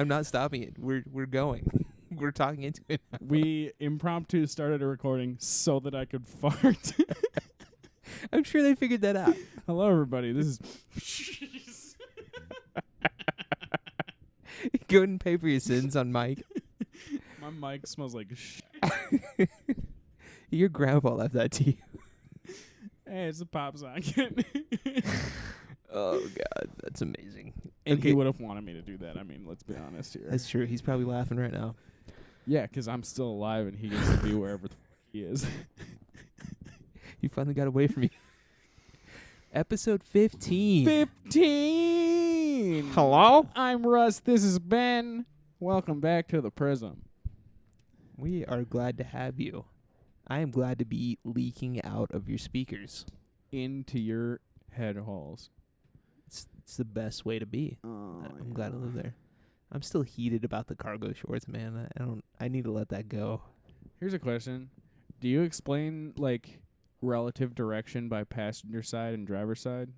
I'm not stopping it. We're going. We're talking into it. We impromptu started a recording so that I could fart. I'm sure they figured that out. Hello, everybody. This is... Go ahead and pay for your sins on mic. My mic smells like shit. Your grandpa left that to you. Hey, it's a pop socket. Oh, God. That's amazing. And he would have wanted me to do that. I mean, let's be honest here. That's true. He's probably laughing right now. Yeah, because I'm still alive and he gets to be wherever the he is. You finally got away from me. Episode 15. 15! Hello? I'm Russ. This is Ben. Welcome back to the Prism. We are glad to have you. I am glad to be leaking out of your speakers. Into your head holes. It's the best way to be. Oh, I'm glad I live there. I'm still heated about the cargo shorts, man. I need to let that go. Here's a question. Do you explain, like, relative direction by passenger side and driver side?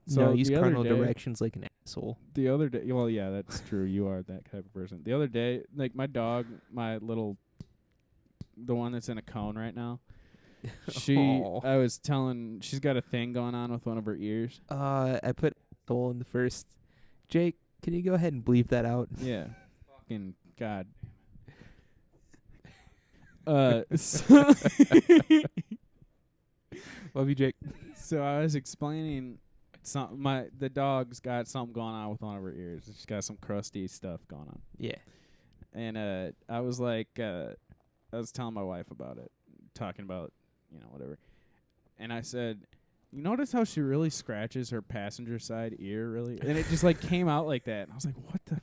So no, I use cardinal directions like an asshole. The other day, well, yeah, that's true. You are that type of person. The other day, like, my dog, the one that's in a cone right now, I was telling, she's got a thing going on with one of her ears. I put soul in the first. Jake, can you go ahead and bleep that out? Yeah. Fucking God. Love you, Jake. So I was explaining the dog's got something going on with one of her ears. She's got some crusty stuff going on. Yeah. And I was like, I was telling my wife about it, talking about, whatever. And I said, you notice how she really scratches her passenger side ear, really? And it just, like, came out like that. And I was like, what the...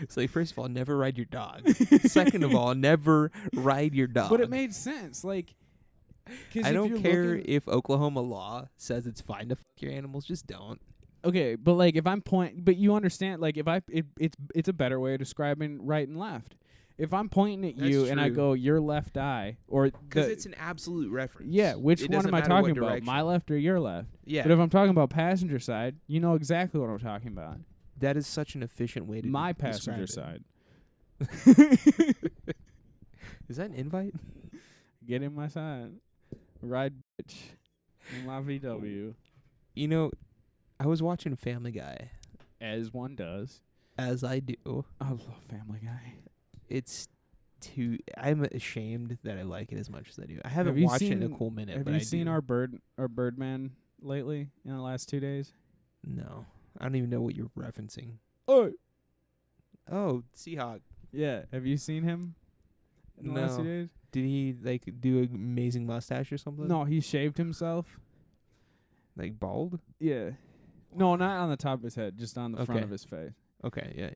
It's like, first of all, never ride your dog. Second of all, never ride your dog. But it made sense. Like, I don't care if Oklahoma law says it's fine to fuck your animals. Just don't. Okay, but, like, if I'm but you understand, like, it's a better way of describing right and left. If I'm pointing at you and I go, your left eye, or because it's an absolute reference. Yeah, which one am I talking about? My left or your left? Yeah. But if I'm talking about passenger side, you know exactly what I'm talking about. That is such an efficient way to my passenger side. Is that an invite? Get in my side. Ride, bitch. In my VW. I was watching Family Guy. As one does. As I do. I love Family Guy. I'm ashamed that I like it as much as I do. I haven't watched it in a cool minute. Have you seen our Birdman lately in the last 2 days? No. I don't even know what you're referencing. Oh, Seahawk. Yeah. Have you seen him in the last 2 days? Did he, like, do an amazing mustache or something? No, he shaved himself. Like, bald? Yeah. No, not on the top of his head, just on the front of his face. Okay, yeah.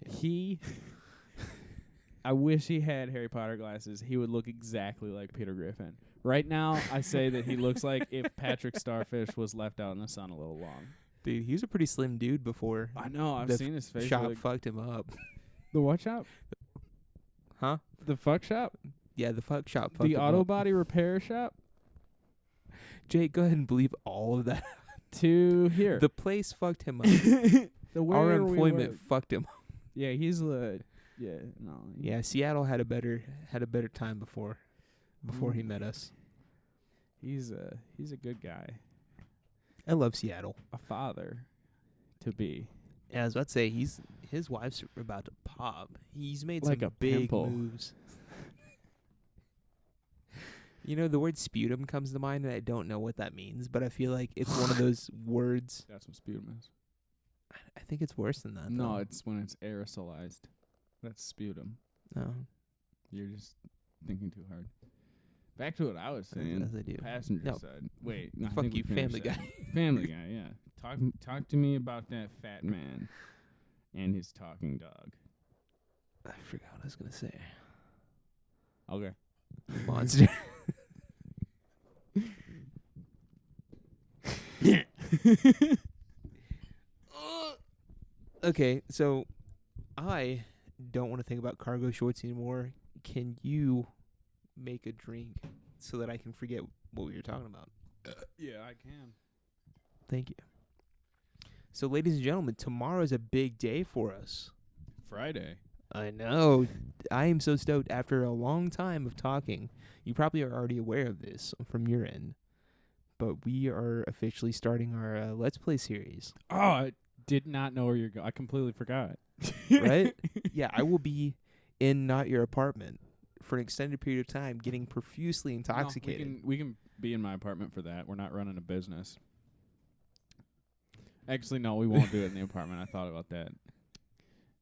I wish he had Harry Potter glasses. He would look exactly like Peter Griffin. Right now, I say that he looks like if Patrick Starfish was left out in the sun a little long. Dude, he was a pretty slim dude before. I know. I've seen his face. Shop fucked him up. The what shop? Huh? The fuck shop? Yeah, the fuck shop fucked him up. The auto body repair shop? Jake, go ahead and believe all of that. To here. The place fucked him up. Our employment fucked him up. Yeah, he's no. Yeah, Seattle had a better time before he met us. He's a good guy. I love Seattle. A father to be. Yeah, I was about to say his wife's about to pop. He's made like some big moves. The word sputum comes to mind, and I don't know what that means, but I feel like it's one of those words. That's what sputum is. I think it's worse than that. No, though. it's when it's aerosolized. That's sputum. No. You're just thinking too hard. Back to what I was saying. As I do. Passenger side. Wait, no, fuck you, Family Guy. Family Guy, yeah. Talk to me about that fat man and his talking dog. I forgot what I was gonna say. Okay. Monster. Okay, so I don't want to think about cargo shorts anymore. Can you make a drink so that I can forget what we were talking about? Yeah, I can. Thank you. So, ladies and gentlemen, tomorrow is a big day for us. Friday. I know. I am so stoked. After a long time of talking, you probably are already aware of this from your end, but we are officially starting our Let's Play series. Oh, I did not know where you're going. I completely forgot. Right? Yeah, I will be in not your apartment for an extended period of time, getting profusely intoxicated. No, we can be in my apartment for that. We're not running a business. Actually, no, we won't do it in the apartment. I thought about that.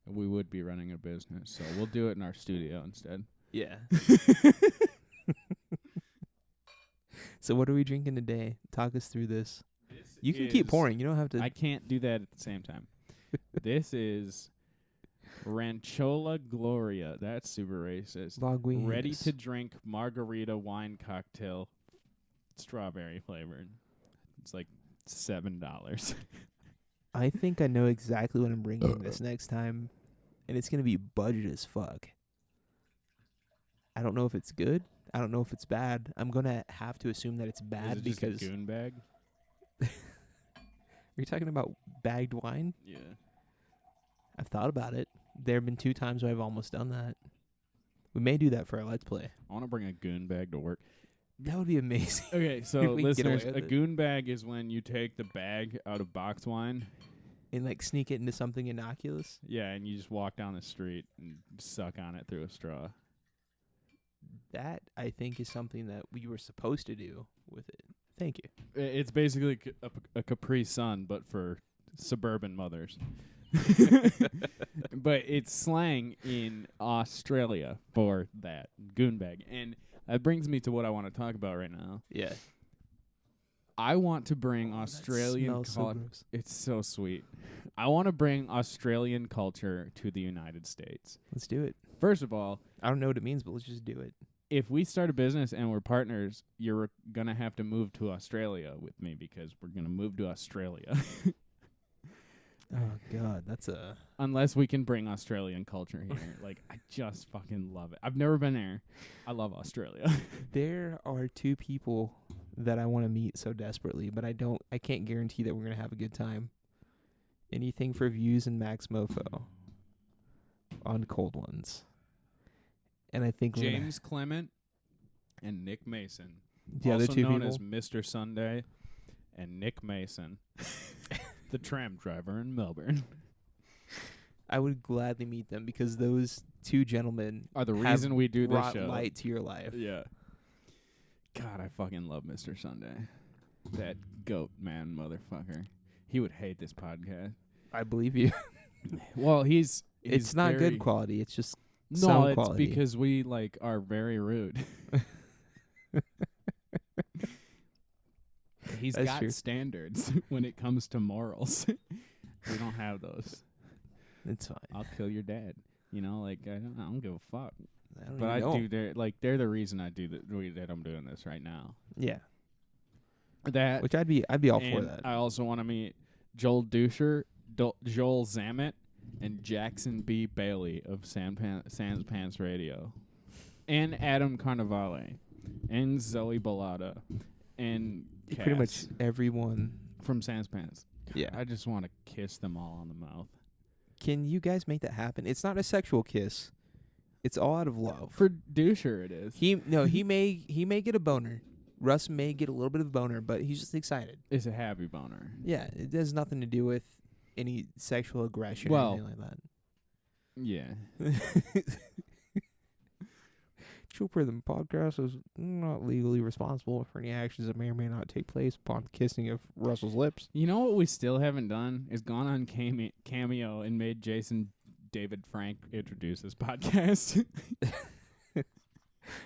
We would be running a business, so we'll do it in our studio instead. Yeah. So what are we drinking today? Talk us through this. You can keep pouring. You don't have to. I can't do that at the same time. This is Ranchola Gloria. That's super racist. Logwings. Ready to drink margarita wine cocktail, strawberry flavored. It's like $7. I think I know exactly what I'm bringing this next time, and it's gonna be budget as fuck. I don't know if it's good. I don't know if it's bad. I'm gonna have to assume that it's bad Is it just because. a goon bag? Are you talking about bagged wine? Yeah. I've thought about it. There have been 2 times where I've almost done that. We may do that for our Let's Play. I want to bring a goon bag to work. That would be amazing. Okay, so We can get away listeners, with a it. goon bag is when you take the bag out of box wine. And like sneak it into something innocuous. Yeah, and you just walk down the street and suck on it through a straw. That, I think, is something that we were supposed to do with it. Thank you. It's basically a Capri Sun, but for suburban mothers. But it's slang in Australia for that, goon bag. And that brings me to what I want to talk about right now. Yeah. I want to bring Australian That smells so culture. gross. It's so sweet. I want to bring Australian culture to the United States. Let's do it. First of all, I don't know what it means, but let's just do it. if we start a business and we're partners, you're going to have to move to Australia with me because we're going to move to Australia. Oh, God. That's a... Unless we can bring Australian culture here. Like, I just fucking love it. I've never been there. I love Australia. There are 2 people that I want to meet so desperately, but I can't guarantee that we're going to have a good time. Anything for views and Max Mofo on Cold Ones. And I think James Clement and Nick Mason. the other also 2 known people. as Mr. Sunday and Nick Mason. The tram driver in Melbourne. I would gladly meet them because those 2 gentlemen Are the have reason we do this brought show. light to your life. Yeah. God, I fucking love Mr. Sunday. That goat man motherfucker. He would hate this podcast. I believe you. Well, he's It's not very good quality. It's just No, sound it's quality. because we are very rude. He's That's got true. standards when it comes to morals. We don't have those. It's fine. I'll kill your dad. You know, like I don't give a fuck. I don't But even I know do. 'em. They're the reason I do that. I'm doing this right now. Yeah. That Which I'd be all for and that. I also want to meet Joel Dusher, Joel Zammit, and Jackson B. Bailey of Sans Pants Radio, and Adam Carnevale, and Zoe Bellata, and Pretty much Cass everyone. from Sans Pants. Yeah. I just want to kiss them all on the mouth. Can you guys make that happen? It's not a sexual kiss. It's all out of love. For Dusher, it is. He may get a boner. Russ may get a little bit of a boner, but he's just excited. It's a happy boner. Yeah, it has nothing to do with any sexual aggression Well, or anything like Yeah. that. Trooper, the podcast is not legally responsible for any actions that may or may not take place upon the kissing of Russell's lips. You know what we still haven't done is gone on Cameo and made Jason David Frank introduce this podcast.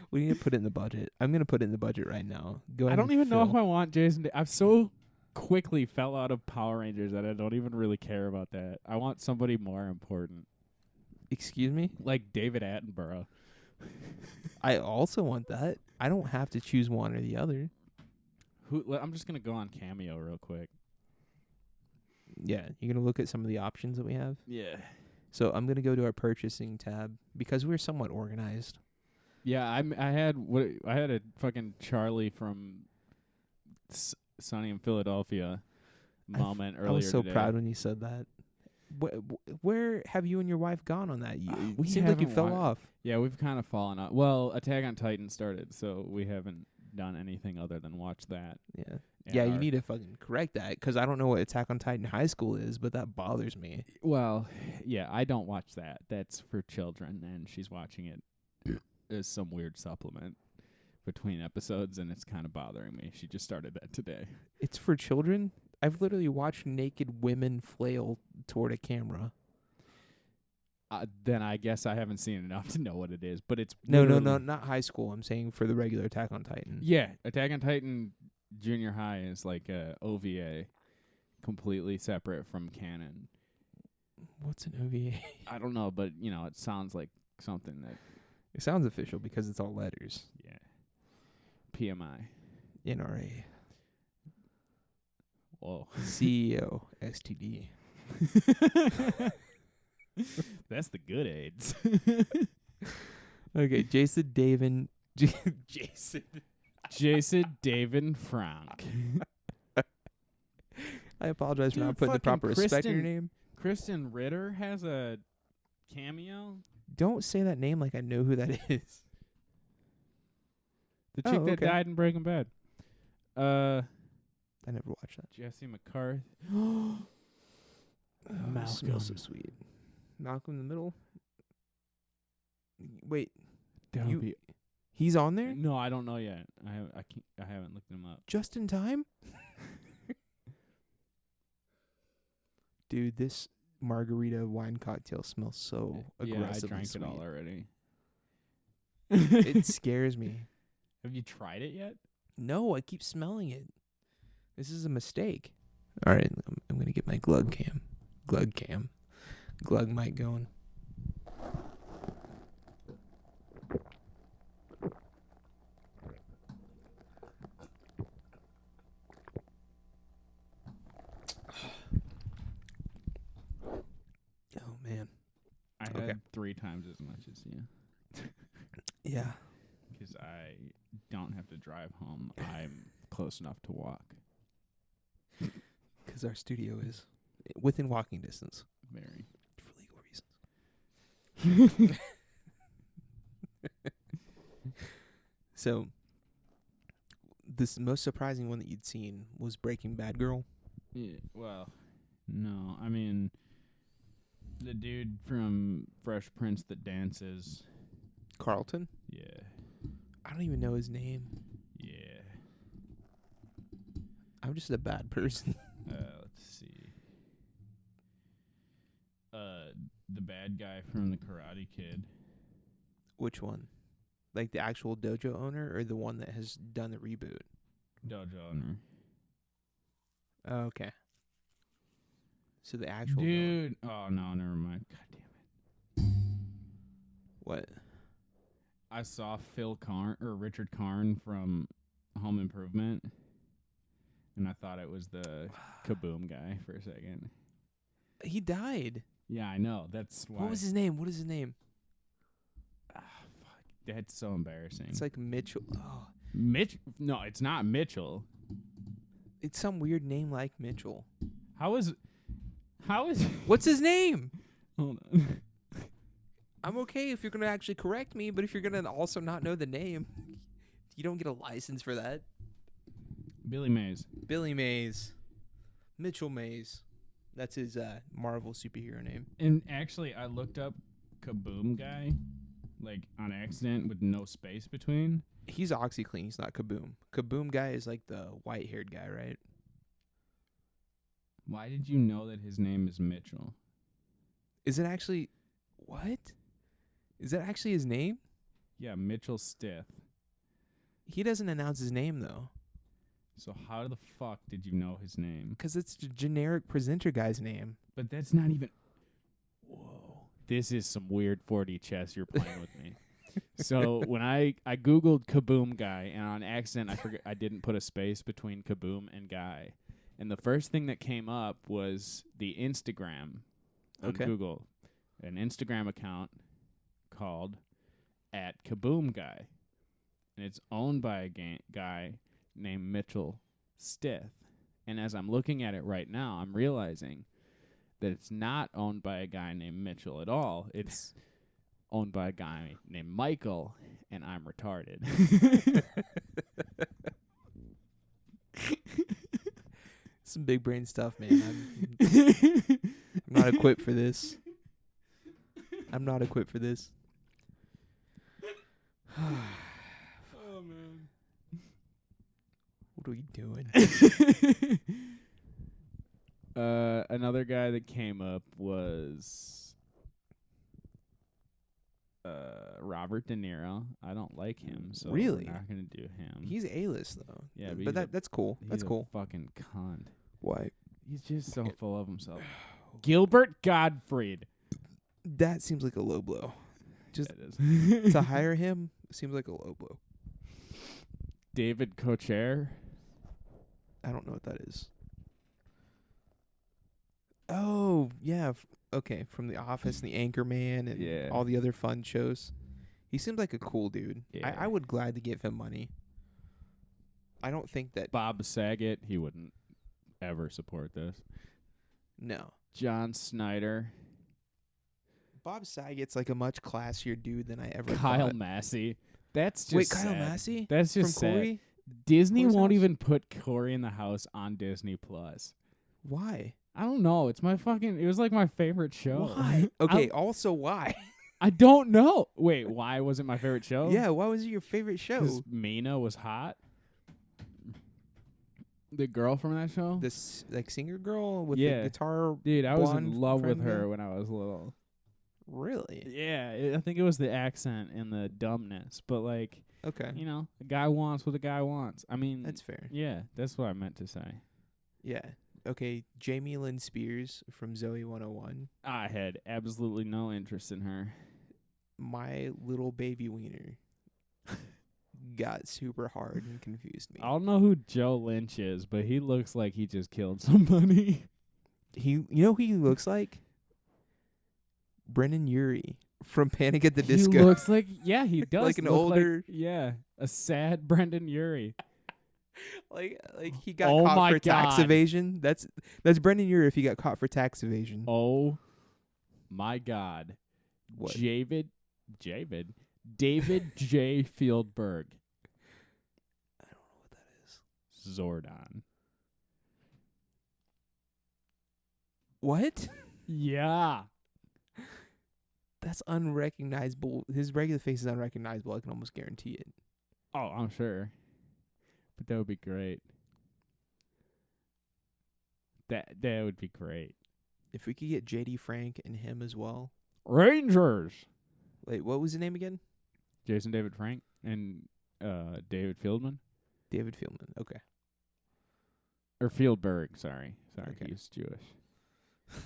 We need to put it in the budget. I'm going to put it in the budget right now. Go I ahead don't and even know if fill. I want Jason. I've so quickly fell out of Power Rangers that I don't even really care about that. I want somebody more important, Excuse me? like David Attenborough. I also want that. I don't have to choose one or the other. I'm just gonna go on Cameo real quick. Yeah, you're going to look at some of the options that we have. Yeah. So I'm going to go to our purchasing tab because we're somewhat organized. Yeah, I had a fucking Charlie from Sunny in Philadelphia moment earlier I was so today. proud when you said that. Where have you and your wife gone on that? It We seemed like you haven't fell off. Yeah, we've kind of fallen off. Well, Attack on Titan started, so we haven't done anything other than watch that. Yeah. And Yeah, you our- need to fucking correct that because I don't know what Attack on Titan High School is, but that bothers me. Well, yeah, I don't watch that. That's for children, and she's watching it as some weird supplement between episodes, and it's kind of bothering me. She just started that today. It's for children? I've literally watched naked women flail toward a camera. Then I guess I haven't seen enough to know what it is, but it's No, literally- not high school. I'm saying for the regular Attack on Titan. Yeah, Attack on Titan Junior High is like a OVA, completely separate from canon. What's an OVA? I don't know, but it sounds like something that It sounds official because it's all letters. yeah. PMI. NRA. Whoa. CEO. STD. That's the good AIDS. Okay, Jason David. Jason. Jason David Frank. I apologize for Dude, not putting the fucking proper respect in your name. Kristen Ritter has a cameo. Don't say that name like I know who that is. The Oh, chick that okay. died in Breaking Bad. I never watched that. Jesse McCarthy. Oh, Malcolm. smells so sweet. Malcolm in the Middle. Wait, That You- would be he's on there No, I don't know yet. I haven't looked him up. just in time. Dude, this margarita wine cocktail smells so Yeah, I aggressively drank sweet. it all already. It scares me. Have you tried it yet? No, I keep smelling it. This is a mistake. All right, I'm gonna get my glug mic going. Oh man, I Okay. had 3 times as much as you. yeah. 'Cause I don't have to drive home. I'm close enough to walk. Because our studio is within walking distance Very. for legal reasons. So, this most surprising one that you'd seen was Breaking Bad Girl. Yeah, well, no. I mean, the dude from Fresh Prince that dances. Carlton? Yeah. I don't even know his name. Yeah. I'm just a bad person. Let's see. The bad guy from the Karate Kid. Which one? Like the actual dojo owner or the one that has done the reboot? Dojo owner. Oh, okay. So the actual villain. Dude. Oh, no, never mind. God damn it. What? I saw Richard Karn from Home Improvement, and I thought it was the Kaboom guy for a second. He died. Yeah, I know. That's why. What was his name? What is his name? Fuck. That's so embarrassing. It's like Mitchell. Oh, Mitch. No, it's not Mitchell. it's some weird name like Mitchell. How is? What's his name? Hold on. I'm okay if you're going to actually correct me, but if you're going to also not know the name, you don't get a license for that. Billy Mays. Billy Mays. Mitchell Mays. That's his Marvel superhero name. And actually, I looked up Kaboom guy, like on accident with no space between. He's OxyClean. He's not Kaboom. Kaboom guy is like the white-haired guy, right? Why did you know that his name is Mitchell? Is it actually... What? Is that actually his name? Yeah, Mitchell Stith. He doesn't announce his name, though. So how the fuck did you know his name? Because it's a generic presenter guy's name. But that's not even... Whoa. This is some weird 4D chess you're playing with me. So when I Googled Kaboom guy, and on accident I didn't put a space between Kaboom and guy. And the first thing that came up was the Instagram on Google. An Instagram account called @KaboomGuy. And it's owned by a guy named Mitchell Stith. And as I'm looking at it right now, I'm realizing that it's not owned by a guy named Mitchell at all. It's owned by a guy named Michael, and I'm retarded. Some big brain stuff, man. I'm not equipped for this. I'm not equipped for this. Oh, man. What are we doing? Another guy that came up was Robert De Niro. I don't like him, so Really? we're not gonna do him. He's A-list though. Yeah, but that's cool. He's That's a cool. fucking cunt. Why? He's just so full of himself. Gilbert Gottfried. That seems like a low blow. Just It is. to hire him seems like a low blow. David Kocher. I don't know what that is. Oh, yeah. Okay, from The Office and The Anchorman and Yeah. all the other fun shows. He seems like a cool dude. Yeah. I would gladly give him money. I don't think that... Bob Saget. He wouldn't ever support this. No. John Snyder. Bob Saget's like a much classier dude than I ever Kyle thought. Massey. That's just Wait, Kyle sad. Massey? That's From just sad. Corey? Disney Corey's won't House? even put Corey in the House on Disney Plus. Why? I don't know. It's my fucking. It was like my favorite show. Why? Okay, also why? I don't know. Wait, why was it my favorite show? Yeah, why was it your favorite show? because Mina was hot. The girl from that show. This like singer girl with Yeah. the guitar. Dude, I was blonde in love with friend her girl? when I was little. Really? Yeah, I think it was the accent and the dumbness, but like, Okay, you know, a guy wants what a guy wants. I mean, that's fair. yeah, that's what I meant to say. Yeah. Okay, Jamie Lynn Spears from Zoe 101. I had absolutely no interest in her. My little baby wiener got super hard and confused me. I don't know who Joe Lynch is, but he looks like he just killed somebody. You know who he looks like? Brendan Urie from Panic at the Disco. He looks like, yeah, he does. Like an look older- yeah, a sad Brendan Urie. like he got Oh caught my for tax God. evasion. That's Brendan Urie if he got caught for tax evasion. Oh my God. What? David J. Fieldberg. I don't know what that is. Zordon. What? Yeah. That's unrecognizable. His regular face is unrecognizable. I can almost guarantee it. Oh, I'm sure. But that would be great. That would be great. If we could get JD Frank and him as well. Rangers. Wait, what was his name again? Jason David Frank and David Fieldman. David Fieldman. Okay. Or Fieldberg, sorry. Okay. He's Jewish.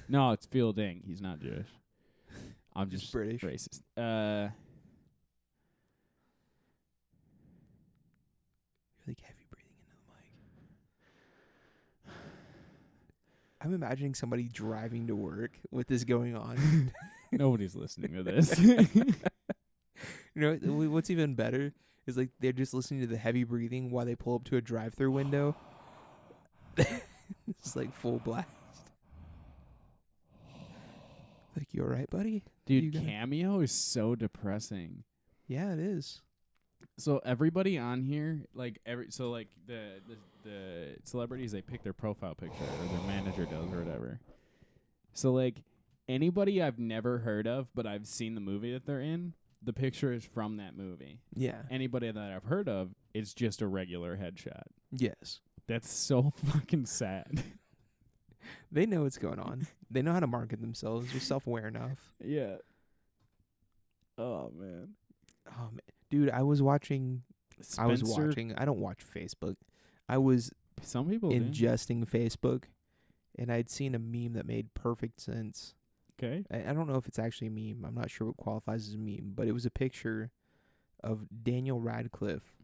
No, it's Fielding. He's not Jewish. I'm Just just British. racist. You're like heavy breathing into the mic. I'm imagining somebody driving to work with this going on. Nobody's listening to this. You know, what's even better is like they're just listening to the heavy breathing while they pull up to a drive-through window. It's like full blast. Like, you all right, buddy? Dude, You gonna- Cameo is so depressing. Yeah, it is. So everybody on here, like the celebrities, they pick their profile picture, or their manager does, or whatever. So like anybody I've never heard of, but I've seen the movie that they're in, the picture is from that movie. Yeah. Anybody that I've heard of, it's just a regular headshot. Yes. That's so fucking sad. They know what's going on. They know how to market themselves. They're self-aware enough. Yeah. Oh man. Oh, man. Dude, I was watching. I Spencer, don't watch Facebook. I was some people do. ingesting Facebook, and I'd seen a meme that made perfect sense. Okay. I don't know if it's actually a meme. I'm not sure what qualifies as a meme, but it was a picture of Daniel Radcliffe,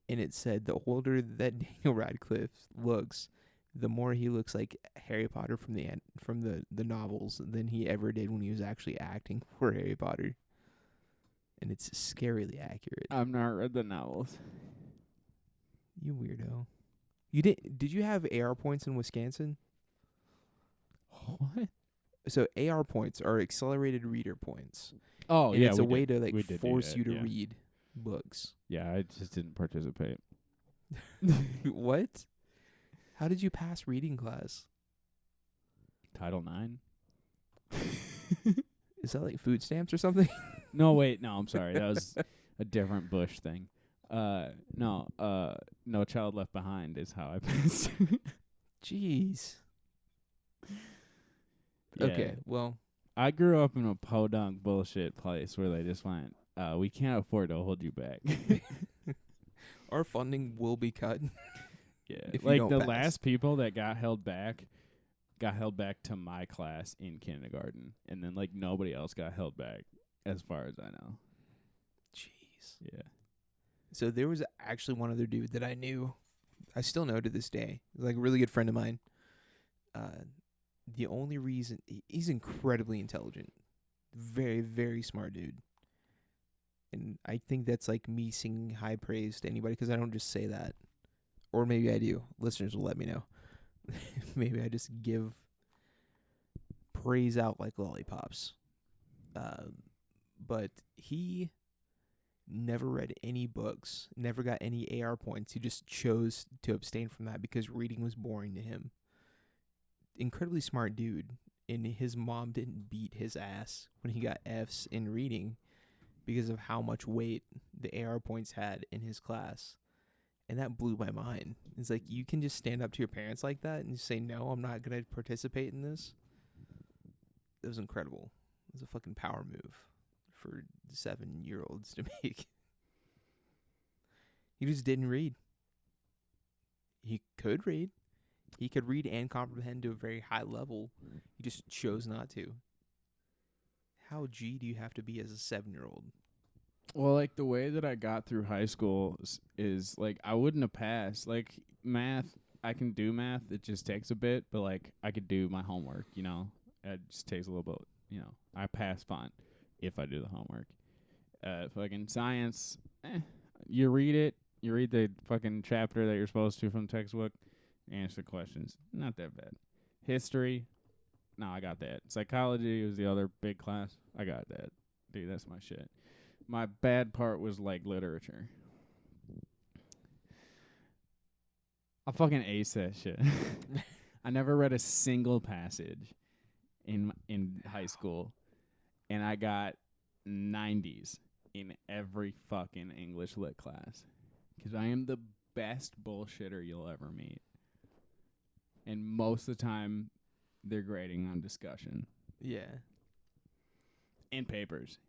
and it said the older that Daniel Radcliffe looks, the more he looks like Harry Potter from the novels than he ever did when he was actually acting for Harry Potter. And it's scarily accurate. I've not read the novels. You weirdo. Did you have AR points in Wisconsin? What? So AR points are accelerated reader points. Oh, And yeah, it's we a way did. to like We did do force that, you to yeah. read books. Yeah, I just didn't participate. What? How did you pass reading class? Title IX? Is that like food stamps or something? No, wait, no, I'm sorry. That was a different Bush thing. No Child Left Behind is how I passed. Jeez. Yeah. Okay, well, I grew up in a podunk bullshit place where they just went, we can't afford to hold you back. our funding will be cut. Yeah. If you Like don't the pass. last people that got held back to my class in kindergarten, and then like nobody else got held back as far as I know. Jeez. Yeah. So there was actually one other dude that I knew. I still know to this day. Like a really good friend of mine. The only reason he's incredibly intelligent, very, very smart dude. And I think that's like me singing high praise to anybody because I don't just say that. Or maybe I do. Listeners will let me know. Maybe I just give praise out like lollipops. But he never read any books, never got any AR points. He just chose to abstain from that because reading was boring to him. Incredibly smart dude, and his mom didn't beat his ass when he got Fs in reading because of how much weight the AR points had in his class. And that blew my mind. It's like, you can just stand up to your parents like that and just say, no, I'm not going to participate in this. It was incredible. It was a fucking power move for 7-year-olds to make. He just didn't read. He could read. He could read and comprehend to a very high level. He just chose not to. How G do you have to be as a 7-year-old? Well, like the way that I got through high school is like I wouldn't have passed. Like math, I can do math. It just takes a bit, but like I could do my homework, you know. It just takes a little bit, you know. I pass fine if I do the homework. Fucking science, you read it. You read the fucking chapter that you're supposed to from the textbook. Answer the questions. Not that bad. History, no, I got that. Psychology was the other big class. I got that. Dude, that's my shit. My bad part was like literature. I fucking aced that shit. I never read a single passage in high school, and I got 90s in every fucking English lit class because I am the best bullshitter you'll ever meet. And most of the time, they're grading on discussion. Yeah. And papers.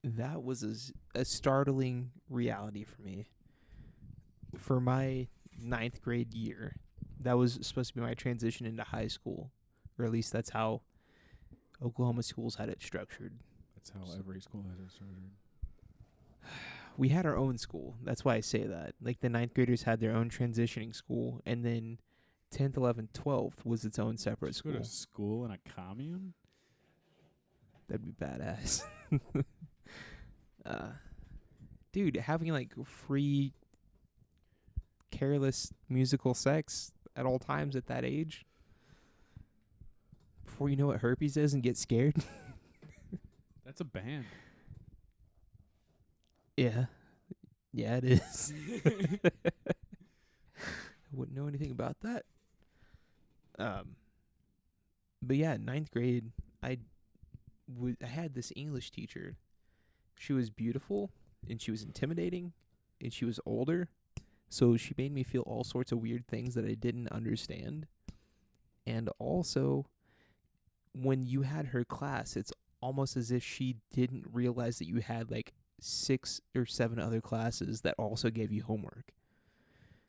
That was a startling reality for me. For my 9th grade year, that was supposed to be my transition into high school. Or at least that's how Oklahoma schools had it structured. That's how every school has it structured. We had our own school. That's why I say that. Like the 9th graders had their own transitioning school, and then 10th, 11th, 12th was its own separate Just school. go to school in a commune? That'd be badass. Dude, having like free, careless musical sex at all times at that age. Before you know what herpes is and get scared. That's a band. Yeah. Yeah, it is. I wouldn't know anything about that. But yeah, 9th grade, I had this English teacher. She was beautiful, and she was intimidating, and she was older. So she made me feel all sorts of weird things that I didn't understand. And also, when you had her class, it's almost as if she didn't realize that you had like 6 or 7 other classes that also gave you homework.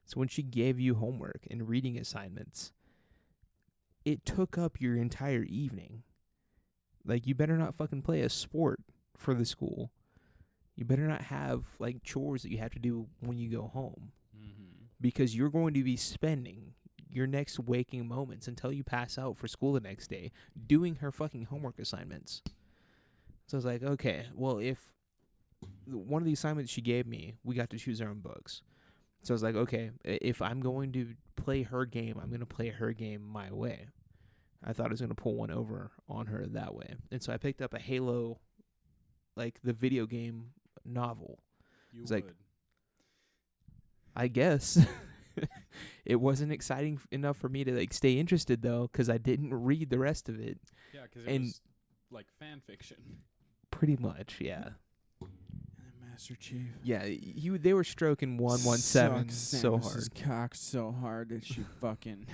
So when she gave you homework and reading assignments, it took up your entire evening. Like, you better not fucking play a sport for the school. You better not have like chores that you have to do when you go home. Mm-hmm. Because you're going to be spending your next waking moments until you pass out for school the next day doing her fucking homework assignments. So I was like, okay, well, if one of the assignments she gave me, we got to choose our own books. So I was like, okay, if I'm going to play her game, I'm going to play her game my way. I thought I was going to pull one over on her that way. And so I picked up a Halo, like the video game novel. You It's like, I guess. It wasn't exciting enough for me to like stay interested though, because I didn't read the rest of it. Yeah, because it was like fan fiction. Pretty much, yeah. And Master Chief. Yeah, they were stroking 117 so hard. Samus's cock so hard that she fucking.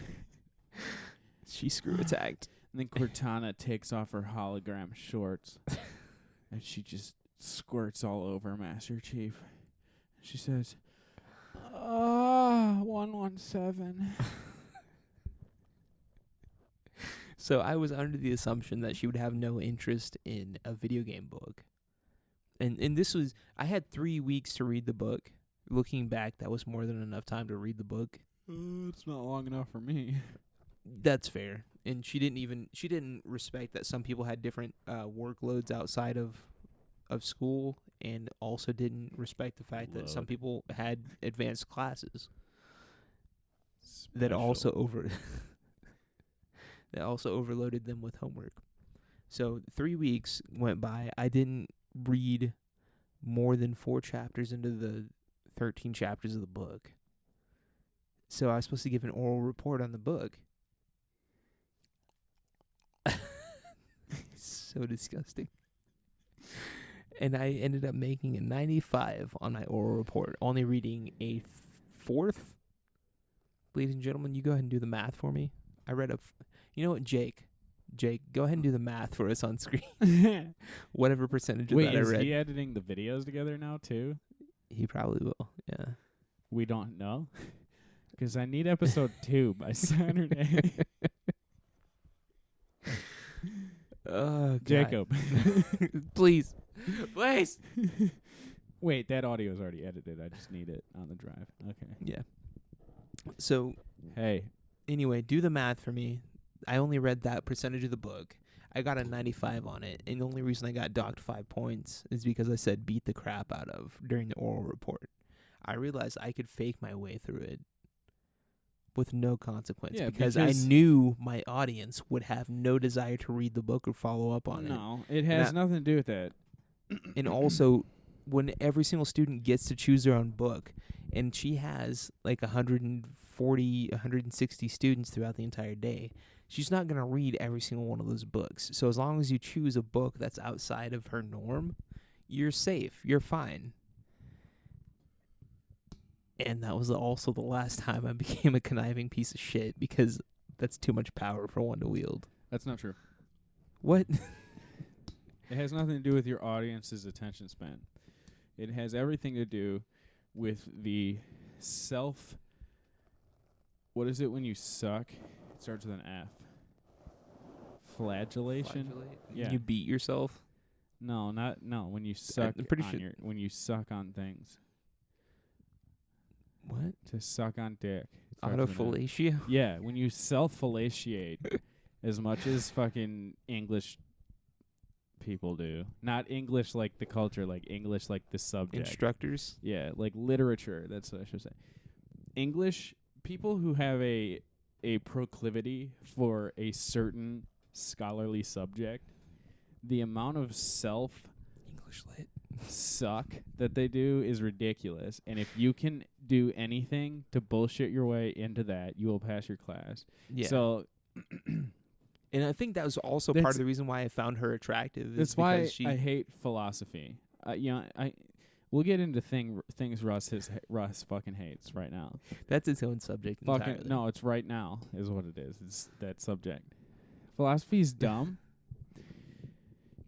She screw attacked. And then Cortana takes off her hologram shorts, and she just squirts all over Master Chief. She says, 117. So I was under the assumption that she would have no interest in a video game book. And this was, I had 3 weeks to read the book. Looking back, that was more than enough time to read the book. It's not long enough for me. That's fair. And she didn't respect that some people had different workloads outside of school, and also didn't respect the fact that some people had advanced classes that also overloaded them with homework. So 3 weeks went by. I didn't read more than 4 chapters into the 13 chapters of the book. So I was supposed to give an oral report on the book. So disgusting. And I ended up making a 95 on my oral report, only reading a 4th. Ladies and gentlemen, you go ahead and do the math for me. I read you know what, Jake, go ahead and do the math for us on screen. Whatever percentage of that I read. Wait, is he editing the videos together now too? He probably will, yeah. We don't know. Because I need episode 2 by Saturday. Oh, Jacob. Please. Wait, that audio is already edited. I just need it on the drive. Okay. Yeah. So, hey. Anyway, do the math for me. I only read that percentage of the book. I got a 95 on it, and the only reason I got docked 5 points is because I said beat the crap out of during the oral report. I realized I could fake my way through it with no consequence, because I knew my audience would have no desire to read the book or follow up on it. No, it has nothing to do with that. And also, when every single student gets to choose their own book, and she has like 140, 160 students throughout the entire day, she's not going to read every single one of those books. So as long as you choose a book that's outside of her norm, you're safe. You're fine. And that was also the last time I became a conniving piece of shit, because that's too much power for one to wield. That's not true. What? It has nothing to do with your audience's attention span. It has everything to do with the what is it when you suck? It starts with an F. Flagellation? Yeah. You beat yourself? No, when you suck I'm pretty sure when you suck on things. What? To suck on dick. Autofellatio? Yeah, when you self-fellatiate as much as fucking English people do. Not English like the culture, like English like the subject. Instructors? Yeah, like literature, that's what I should say. English, people who have a proclivity for a certain scholarly subject, the amount of English lit suck that they do is ridiculous. And if you can do anything to bullshit your way into that, you will pass your class. Yeah. So and I think that was also part of the reason why I found her attractive. That's why I hate philosophy. We'll get into things Russ fucking hates right now. That's its own subject entirely. No, it's right now is what it is. It's that subject. Philosophy's dumb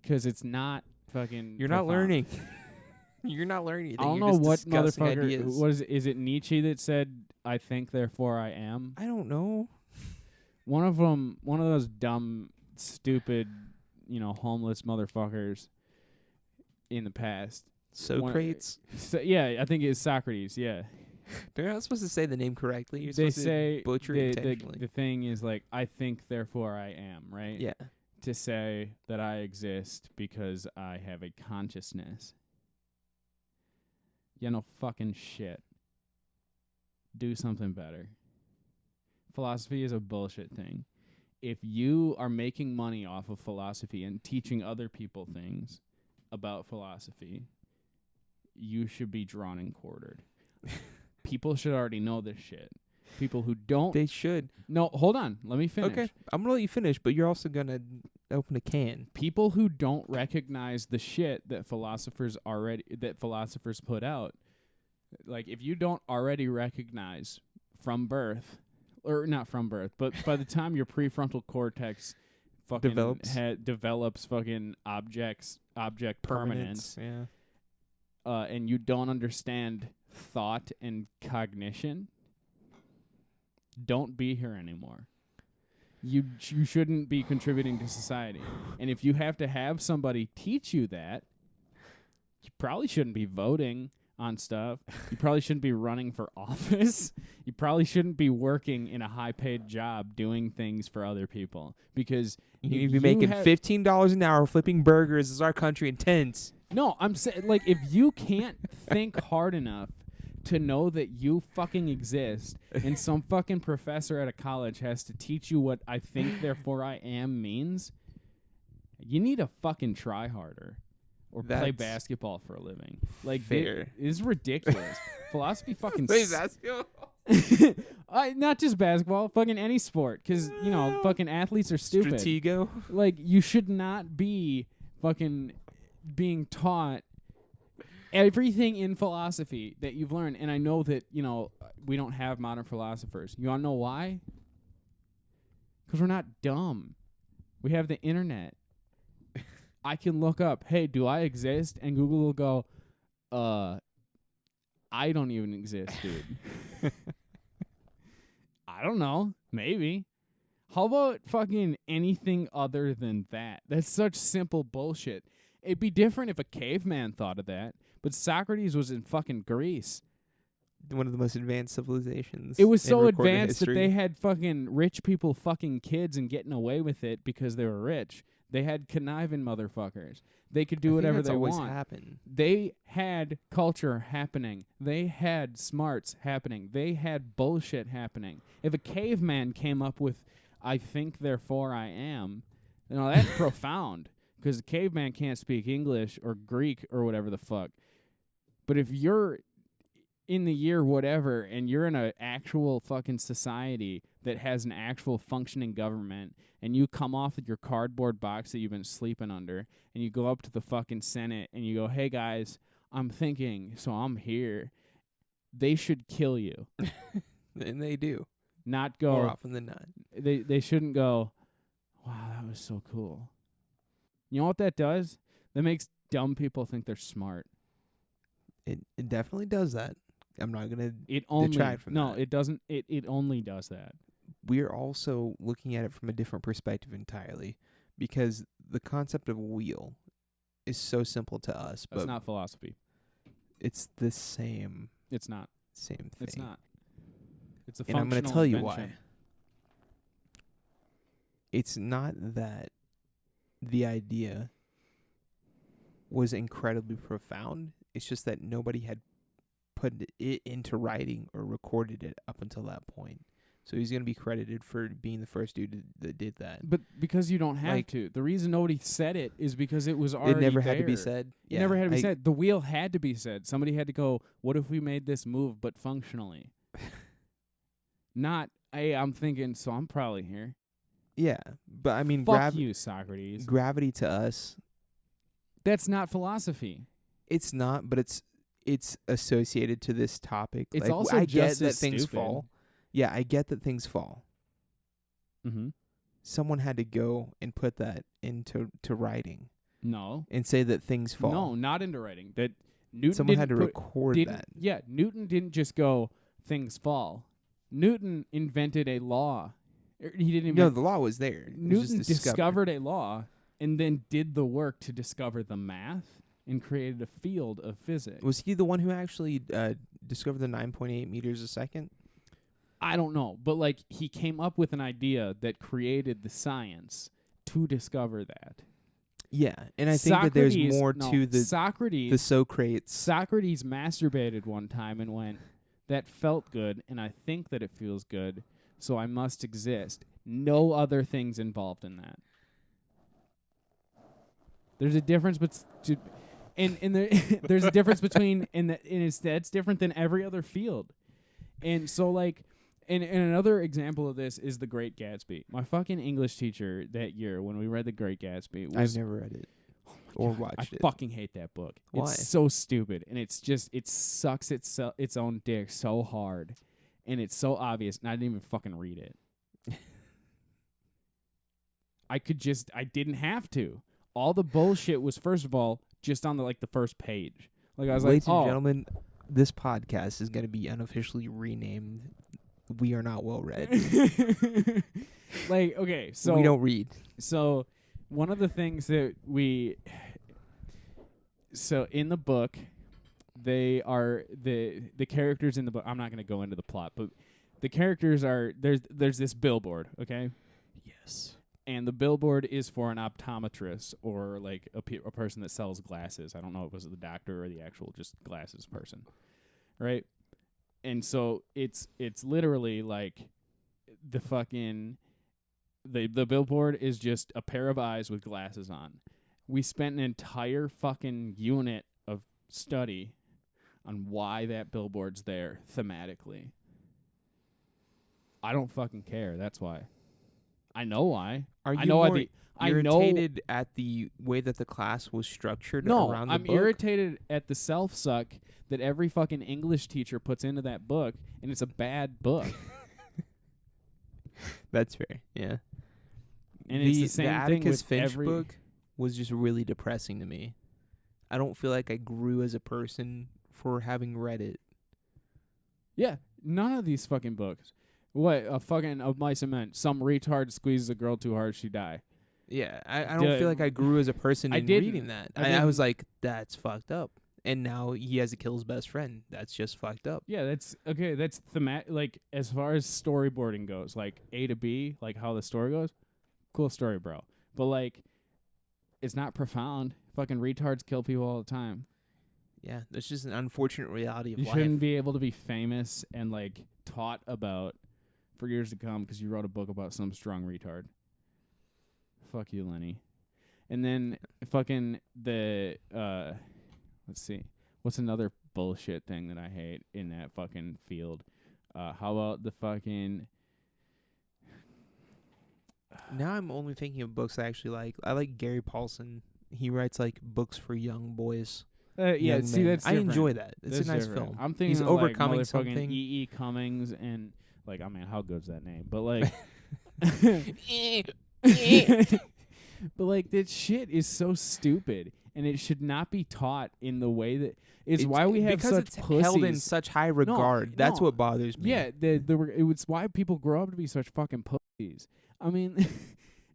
because it's not fucking. You're not learning. You're not learning. I don't know what motherfucker. What is it Nietzsche that said, "I think, therefore I am"? I don't know. One of those dumb, stupid, homeless motherfuckers in the past. Socrates? Yeah, I think it's Socrates, yeah. They're not supposed to say the name correctly. You're they supposed say to butcher it intentionally. The thing is like, I think, therefore I am, right? Yeah. To say that I exist because I have a consciousness. Yeah, no fucking shit. do something better. Philosophy is a bullshit thing. If you are making money off of philosophy and teaching other people things about philosophy, you should be drawn and quartered. People should already know this shit. People who don't... They should. No, hold on. Let me finish. Okay, I'm going to let you finish, but you're also going to open a can. People who don't recognize the shit that philosophers put out, like if you don't already recognize from birth, or not from birth, but by the time your prefrontal cortex fucking develops fucking object permanence, and you don't understand thought and cognition, don't be here anymore. You shouldn't be contributing to society. And if you have to have somebody teach you that, you probably shouldn't be voting on stuff. You probably shouldn't be running for office. You probably shouldn't be working in a high-paid job doing things for other people, because you need to be making $15 an hour flipping burgers as our country intends. No, I'm saying, like, if you can't think hard enough to know that you fucking exist, and some fucking professor at a college has to teach you what I think, therefore I am means, you need to fucking try harder or play basketball for a living. Like, fair. It is ridiculous. Philosophy fucking play basketball? Not just basketball, fucking any sport, because, you know, fucking athletes are stupid. Stratego? Like, you should not be fucking being taught everything in philosophy that you've learned. And I know that, you know, we don't have modern philosophers. You want to know why? Because we're not dumb. We have the internet. I can look up, hey, do I exist? And Google will go, I don't even exist, dude. I don't know. Maybe. How about fucking anything other than that? That's such simple bullshit. It'd be different if a caveman thought of that, but Socrates was in fucking Greece. One of the most advanced civilizations. It was so advanced history. that they had fucking rich people fucking kids and getting away with it because they were rich. They had conniving motherfuckers. They could do whatever they want. Happened. They had culture happening. They had smarts happening. They had bullshit happening. If a caveman came up with, I think, therefore I am, you know, that's profound. Because a caveman can't speak English or Greek or whatever the fuck. But if you're in the year whatever and you're in an actual fucking society that has an actual functioning government, and you come off of your cardboard box that you've been sleeping under, and you go up to the fucking Senate and you go, hey guys, I'm thinking, so I'm here, they should kill you. And they do. Not go. More often than not. They shouldn't go, wow, that was so cool. You know what that does? That makes dumb people think they're smart. It definitely does that. I'm not gonna detract from that. No, it doesn't. It only does that. We're also looking at it from a different perspective entirely, because the concept of a wheel is so simple to us. That's but not philosophy. It's the same. It's not. Same thing. It's not. It's a and I'm going to to tell you why. It's not that the idea was incredibly profound. It's just that nobody had put it into writing or recorded it up until that point. So he's going to be credited for being the first dude that did that. But because you don't have to. The reason nobody said it is because it was already It never there. had to be said. It never had to be said. The wheel had to be said. Somebody had to go, what if we made this move but functionally? Not, hey, I'm thinking, so I'm probably here. Yeah, but I mean, fuck you, Socrates. Gravity to us, that's not philosophy. It's not, but it's associated to this topic. It's like, also I just get that as things stupid. fall. Yeah, I get that things fall. Mm-hmm. Someone had to go and put that into writing. No. And say that things fall. No, not into writing. That Newton Someone had to record that. Yeah, Newton didn't just go, things fall. Newton invented a law. He didn't even. No, the law was there. Newton discovered a law and then did the work to discover the math and created a field of physics. Was he the one who actually discovered the 9.8 meters a second? I don't know, but like he came up with an idea that created the science to discover that. Yeah, and I think that there's more to the Socrates. The Socrates. Socrates masturbated one time and went, That felt good, and I think that it feels good, so I must exist. No other things involved in that. There's a difference there's a difference between that's different than every other field. And so like and another example of this is The Great Gatsby. My fucking English teacher that year when we read The Great Gatsby was I've never read it or watched it. I fucking hate that book. Why? It's so stupid, and it sucks its own dick so hard, and it's so obvious, and I didn't even fucking read it. I didn't have to. All the bullshit was, first of all, just on the first page. Like I was Ladies like, and gentlemen, this podcast is going to be unofficially renamed "We Are Not Well Read." Like, okay, so we don't read. So one of the things that in the book, they are the characters in the book. I'm not going to go into the plot, but the characters are there's this billboard, okay? Yes. And the billboard is for an optometrist or like a person that sells glasses. I don't know if it was the doctor or the actual just glasses person, right? And so it's literally like the fucking the billboard is just a pair of eyes with glasses on. We spent an entire fucking unit of study on why that billboard's there thematically. I don't fucking care. That's why. I know why. Are you I know more I know irritated at the way that the class was structured No, around the I'm book? irritated at the self-suck that every fucking English teacher puts into that book, and it's a bad book. That's fair, yeah. And it's the same thing Atticus with Finch every book was just really depressing to me. I don't feel like I grew as a person for having read it. Yeah, none of these fucking books. What, a fucking Of Mice and Men. Some retard squeezes a girl too hard, she die. Yeah, I don't feel like I grew as a person in reading that. I was like, that's fucked up. And now he has to kill his best friend. That's just fucked up. Yeah, that's okay. That's like as far as storyboarding goes, like A to B, like how the story goes. Cool story, bro. But like, it's not profound. Fucking retards kill people all the time. Yeah, that's just an unfortunate reality of You life. shouldn't be able to be famous and like taught about for years to come because you wrote a book about some strong retard. Fuck you, Lenny. And then fucking the let's see. What's another bullshit thing that I hate in that fucking field? How about the fucking Now I'm only thinking of books I actually like. I like Gary Paulson. He writes like books for young boys. yeah, young see men. that's I different. enjoy that. It's That's a nice different. film. I'm thinking He's of overcoming like something. E.E. Cummings and like, I mean, how good's that name? But like but like that shit is so stupid, and it should not be taught in the way that is why we have because such it's pussies. held in such high regard. That's what bothers me. Yeah, it was why people grow up to be such fucking pussies. I mean,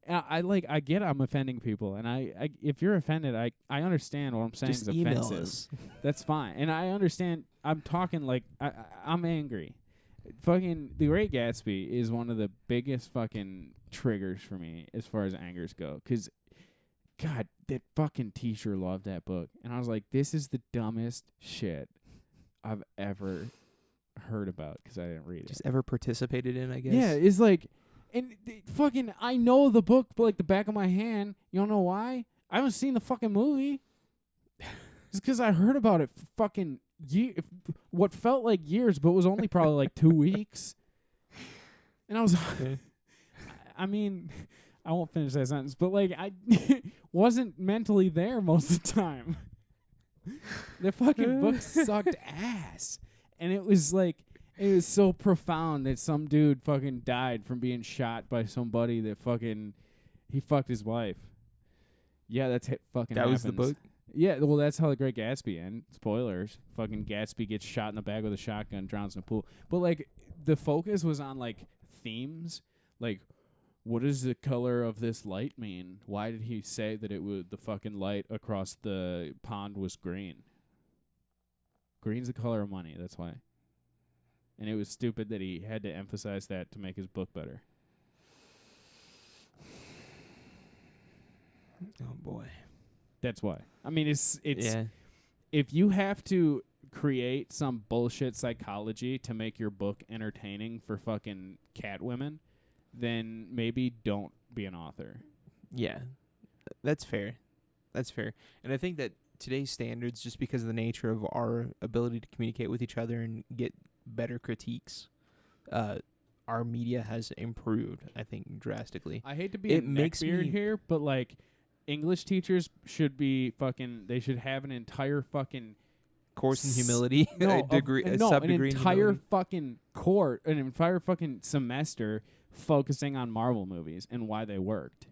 I get I'm offending people, and I if you're offended, I understand what I'm saying just is email offensive. us. That's fine, and I understand. I'm talking like I'm angry. Fucking The Great Gatsby is one of the biggest fucking triggers for me as far as angers go. 'Cause, God, that fucking teacher loved that book. And I was like, this is the dumbest shit I've ever heard about 'cause I didn't read it. Just ever participated in, I guess. Yeah, it's like, and fucking, I know the book like the back of my hand. You don't know why? I haven't seen the fucking movie. It's 'cause I heard about it for fucking what felt like years, but was only probably like 2 weeks. And I was, I mean, I won't finish that sentence, but like I wasn't mentally there most of the time. The fucking book sucked ass, and it was like it was so profound that some dude fucking died from being shot by somebody that fucking he fucked his wife. Yeah, that's fucking. That happens. was the book. Yeah, well, that's how The Great Gatsby ends. Spoilers. Fucking Gatsby gets shot in the back with a shotgun, drowns in a pool. But, like, the focus was on, like, themes. Like, what does the color of this light mean? Why did he say that it would the fucking light across the pond was green? Green's the color of money, that's why. And it was stupid that he had to emphasize that to make his book better. Oh boy. That's why. I mean, it's yeah. if you have to create some bullshit psychology to make your book entertaining for fucking cat women, then maybe don't be an author. Yeah, that's fair. That's fair. And I think that today's standards, just because of the nature of our ability to communicate with each other and get better critiques, our media has improved, I think, drastically. I hate to be a neckbeard here, but like English teachers should be fucking. They should have an entire fucking course in humility. No, degree, an entire fucking an entire fucking semester focusing on Marvel movies and why they worked.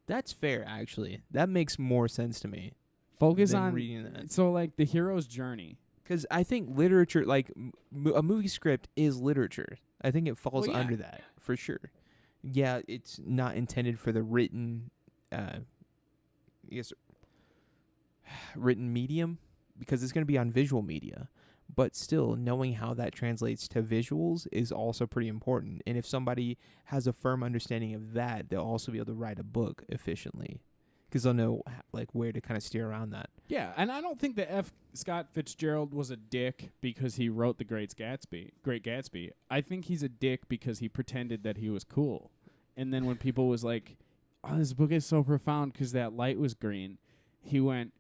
That's fair, actually. That makes more sense to me. Focus than on reading that. So like the hero's journey. Because I think literature, like a movie script, is literature. I think it falls under that for sure. Yeah, it's not intended for the written, written medium, because it's going to be on visual media. But still, knowing how that translates to visuals is also pretty important. And if somebody has a firm understanding of that, they'll also be able to write a book efficiently, because they'll know like where to kind of steer around that. Yeah, and I don't think that F. Scott Fitzgerald was a dick because he wrote The Great Gatsby. I think he's a dick because he pretended that he was cool. And then when people was like, oh, this book is so profound because that light was green, he went,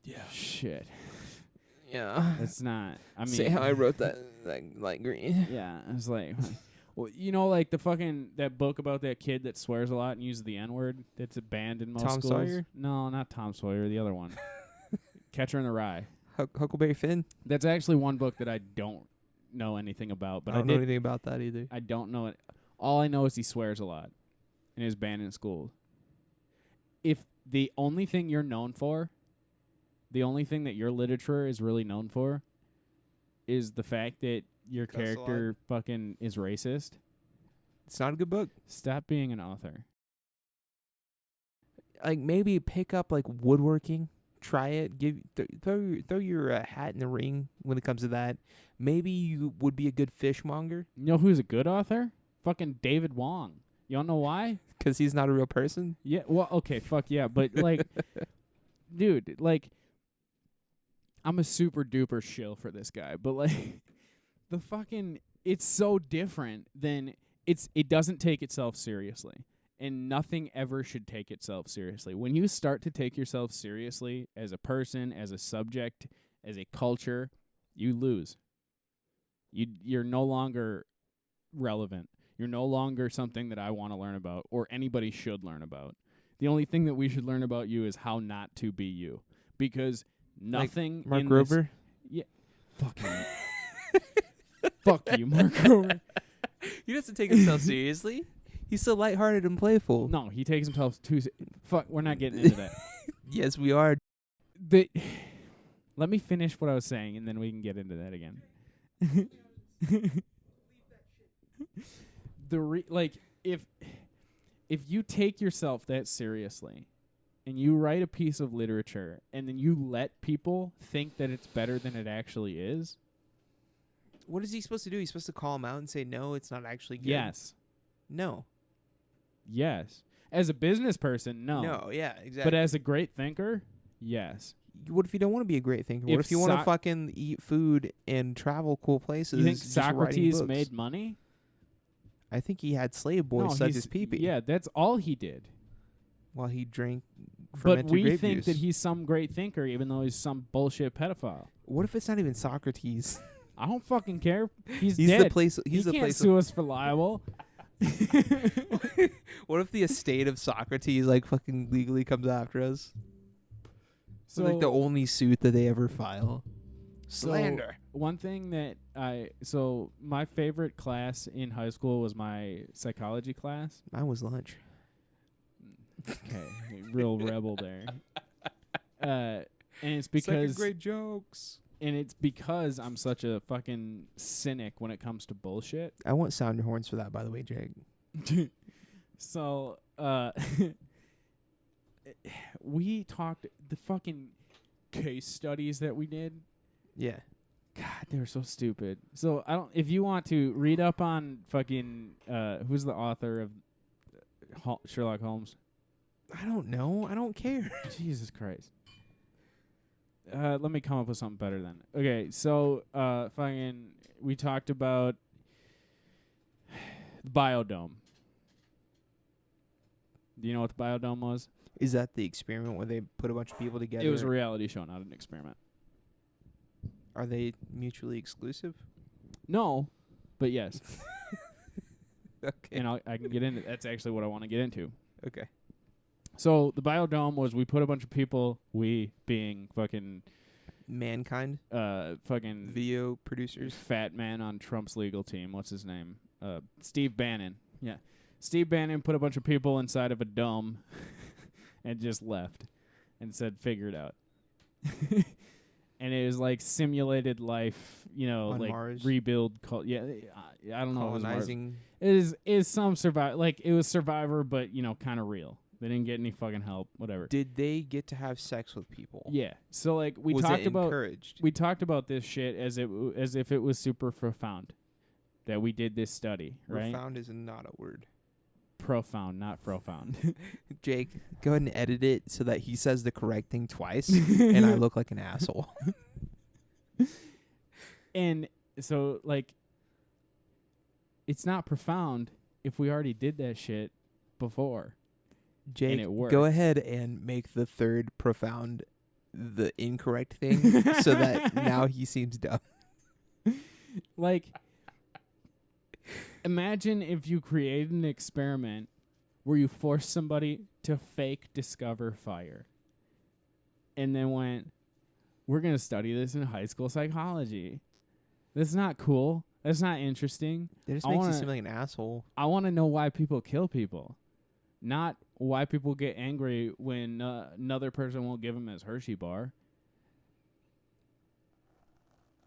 yeah, shit. Yeah. It's not. I mean, say how I wrote that light green. Yeah, I was like, well, you know, like the fucking that book about that kid that swears a lot and uses the N-word. That's banned in most Tom schools. Sawyer? No, not Tom Sawyer. The other one, Catcher in the Rye. Huckleberry Finn. That's actually one book that I don't know anything about. But I don't know anything about that either. I don't know it. All I know is he swears a lot, and is banned in schools. If the only thing you're known for, the only thing that your literature is really known for, is the fact that your character fucking is racist, it's not a good book. Stop being an author. Like maybe pick up like woodworking. Try it. Throw your hat in the ring when it comes to that. Maybe you would be a good fishmonger. You know who's a good author? Fucking David Wong. You don't know why? Because he's not a real person? Yeah, well, okay, fuck yeah. But, like, dude, like, I'm a super duper shill for this guy. But, like, the fucking, it's so different than, it doesn't take itself seriously. And nothing ever should take itself seriously. When you start to take yourself seriously as a person, as a subject, as a culture, you lose. You're no longer relevant. You're no longer something that I want to learn about or anybody should learn about. The only thing that we should learn about you is how not to be you. Because nothing like Mark in Rober? Yeah. Fucking fuck you, Mark Rober. He doesn't take himself seriously. He's so lighthearted and playful. No, he takes himself too fuck, we're not getting into that. Yes, we are. Let me finish what I was saying and then we can get into that again. If you take yourself that seriously and you write a piece of literature and then you let people think that it's better than it actually is, what is he supposed to do? He's supposed to call him out and say, no, it's not actually good. Yes. No. Yes. As a business person, no. No, yeah, exactly. But as a great thinker, yes. What if you don't want to be a great thinker? What if you want to fucking eat food and travel cool places? You think Socrates made money? I think he had slave boys such as pee-pee. Yeah, that's all he did. While he drank But fermented we grape think juice. that he's some great thinker, even though he's some bullshit pedophile. What if it's not even Socrates? I don't fucking care. He's the dead. place. He can't sue us for libel. What if the estate of Socrates like fucking legally comes after us? So like the only suit that they ever file. Slander. So one thing that my favorite class in high school was my psychology class. Mine was lunch. Okay, real rebel there. And it's because Second grade jokes. And it's because I'm such a fucking cynic when it comes to bullshit. I want sounder horns for that, by the way, Jake. So, we talked the fucking case studies that we did. Yeah. God, they were so stupid. So if you want to read up on fucking who's the author of Sherlock Holmes? I don't know. I don't care. Jesus Christ. let me come up with something better then. Okay, so we talked about the biodome. Do you know what the biodome was? Is that the experiment where they put a bunch of people together? It was a reality show, not an experiment. Are they mutually exclusive? No, but yes. Okay. And I can get into. That's actually what I want to get into. Okay. So the biodome was we put a bunch of people, we being fucking Mankind? fucking Video producers? fat man on Trump's legal team. What's his name? Steve Bannon. Yeah. Steve Bannon put a bunch of people inside of a dome and just left and said, figure it out. And it was like simulated life, On like Mars? rebuild. I don't know. Colonizing? It is some survival. Like it was Survivor, but kind of real. They didn't get any fucking help. Whatever. Did they get to have sex with people? Yeah. So like we Was talked it about encouraged? we talked about this shit as if it was super profound. That we did this study, right? Profound is not a word. Profound, not profound. Jake, go ahead and edit it so that he says the correct thing twice and I look like an asshole. And so, like, it's not profound if we already did that shit before. Jake, it worked. go ahead and make the third profound the incorrect thing so that now he seems dumb. Like, imagine if you created an experiment where you forced somebody to fake discover fire and then went, we're going to study this in high school psychology. That's not cool. That's not interesting. That just makes you seem like an asshole. I want to know why people kill people, not why people get angry when another person won't give them his Hershey bar.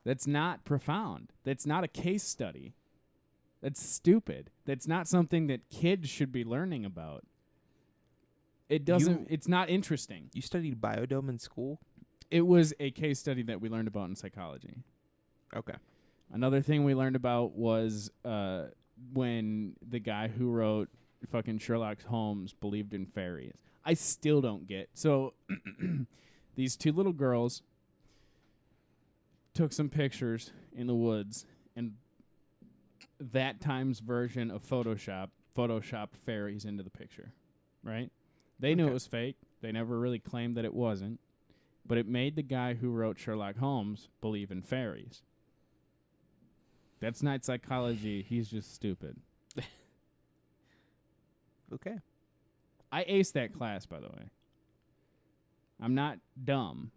That's not profound. That's not a case study. That's stupid. That's not something that kids should be learning about. It doesn't. It's not interesting. You studied biodome in school? It was a case study that we learned about in psychology. Okay. Another thing we learned about was when the guy who wrote fucking Sherlock Holmes believed in fairies. I still don't get. So these two little girls took some pictures in the woods, and that time's version of Photoshop photoshopped fairies into the picture, right? They knew it was fake. They never really claimed that it wasn't, but it made the guy who wrote Sherlock Holmes believe in fairies. That's not psychology. He's just stupid. Okay. I aced that class, by the way. I'm not dumb.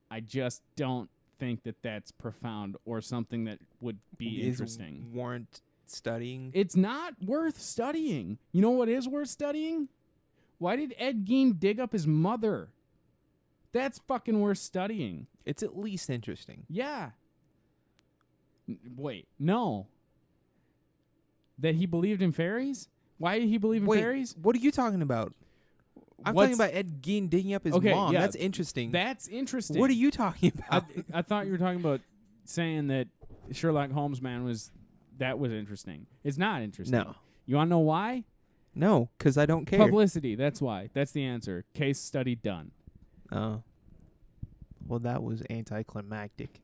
I just don't think that that's profound or something that would be interesting. Warrant studying? It's not worth studying. You know what is worth studying? Why did Ed Gein dig up his mother? That's fucking worth studying. It's at least interesting. Yeah. Wait, no. That he believed in fairies? Why did he believe in fairies? What are you talking about? I'm talking about Ed Gein digging up his mom. Yeah, that's interesting. That's interesting. What are you talking about? I thought you were talking about saying that Sherlock Holmes was interesting. It's not interesting. No. You want to know why? No, because I don't care. Publicity, that's why. That's the answer. Case study done. Oh. Well, that was anticlimactic.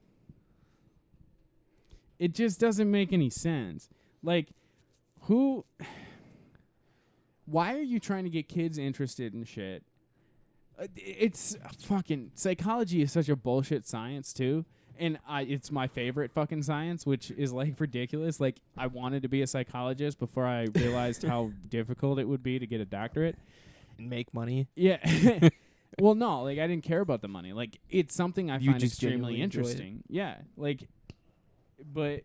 It just doesn't make any sense. Like, why are you trying to get kids interested in shit? It's fucking psychology is such a bullshit science too, and it's my favorite fucking science, which is like ridiculous. Like I wanted to be a psychologist before I realized how difficult it would be to get a doctorate and make money. Yeah. Well, no, like I didn't care about the money. Like it's something I find extremely interesting. Yeah, like, but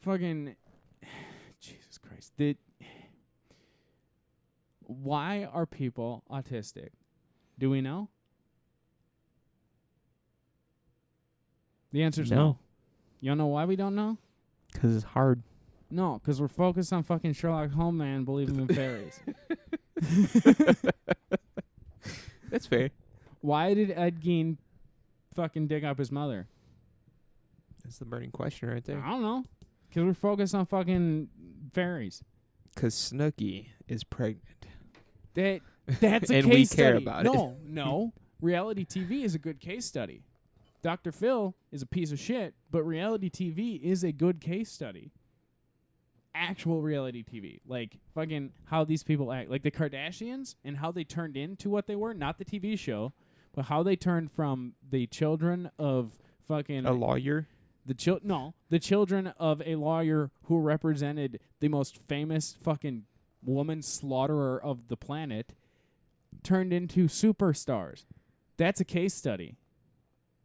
fucking Jesus Christ, why are people autistic? Do we know? The answer is no. You don't know why we don't know? Because it's hard. No, because we're focused on fucking Sherlock Holmes man believing in fairies. That's fair. Why did Ed Gein fucking dig up his mother? That's the burning question right there. I don't know. Because we're focused on fucking fairies. Because Snooki is pregnant. That's a And case we study. care about it. No. Reality TV is a good case study. Dr. Phil is a piece of shit, but reality TV is a good case study. Actual reality TV. Like, fucking how these people act. Like the Kardashians and how they turned into what they were. Not the TV show, but how they turned from the children of fucking... A lawyer? The children of a lawyer who represented the most famous fucking woman slaughterer of the planet turned into superstars. That's a case study.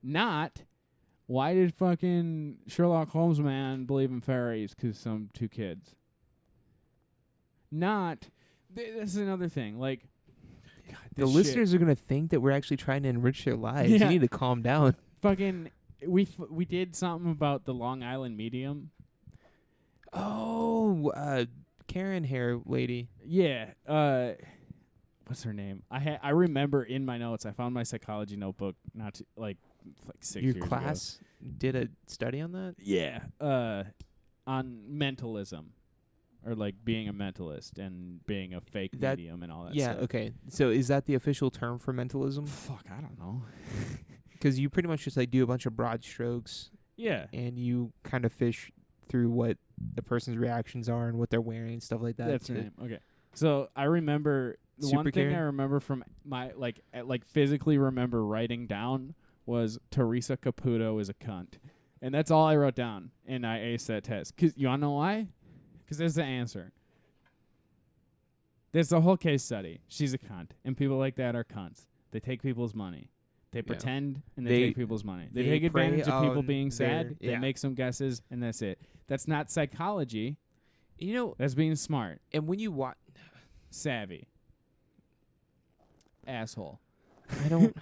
Not, why did fucking Sherlock Holmes man believe in fairies? 'Cause some 2 kids. Not, this is another thing. Like, God, The listeners are going to think that we're actually trying to enrich their lives. Yeah. You need to calm down. Fucking, we did something about the Long Island Medium. Oh, Karen hair lady. Yeah. What's her name? I remember in my notes. I found my psychology notebook not too, like 6 Your years class did a study on that? ago. Yeah. On mentalism, or like being a mentalist and being a fake That- medium and all that. Yeah, stuff. okay. So is that the official term for mentalism? Fuck, I don't know. Because you pretty much just like do a bunch of broad strokes Yeah. and you kind of fish through what the person's reactions are and what they're wearing and stuff like that. That's her to- name. Okay. So I remember the one Super thing Karen? I remember from my physically remember writing down was Teresa Caputo is a cunt, and that's all I wrote down, and I aced that test. 'Cause you wanna know why? 'Cause there's the answer. There's the whole case study. She's a cunt, and people like that are cunts. They take people's money. They pretend and they take people's money. They take prey advantage of people on being sad. their- They yeah. make some guesses, and that's it. That's not psychology. You know, That's being smart. and when you watch, Savvy. Asshole. I don't.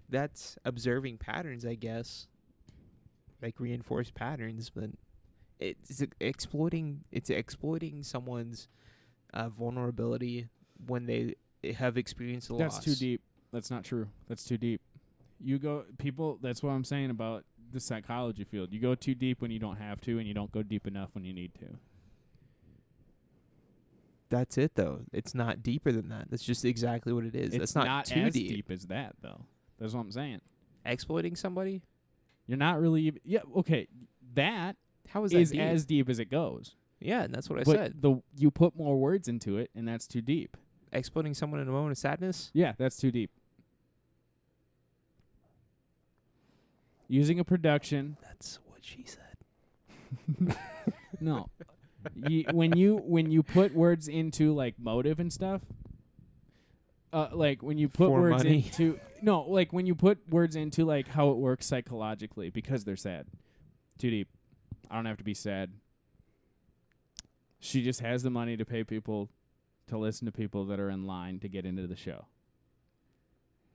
That's observing patterns, I guess. Like reinforced patterns, but it's exploiting. It's exploiting someone's vulnerability when they have experienced a loss. That's too deep. That's not true. That's too deep. You go, people, that's what I'm saying about the psychology field. You go too deep when you don't have to, and you don't go deep enough when you need to. That's it, though. It's not deeper than that. That's just exactly what it is. It's That's not too as deep. as that, though. That's what I'm saying. Exploiting somebody? You're not really, yeah, okay, that How is that is deep? as deep as it goes. Yeah, and that's what I But said. you put more words into it, and that's too deep. Exploiting someone in a moment of sadness? Yeah, that's too deep. Using a production. That's what she said. No. When you put words into like motive and stuff, like when you put For words money. into like when you put words into like how it works psychologically because they're sad. Too deep. I don't have to be sad. She just has the money to pay people to listen to people that are in line to get into the show.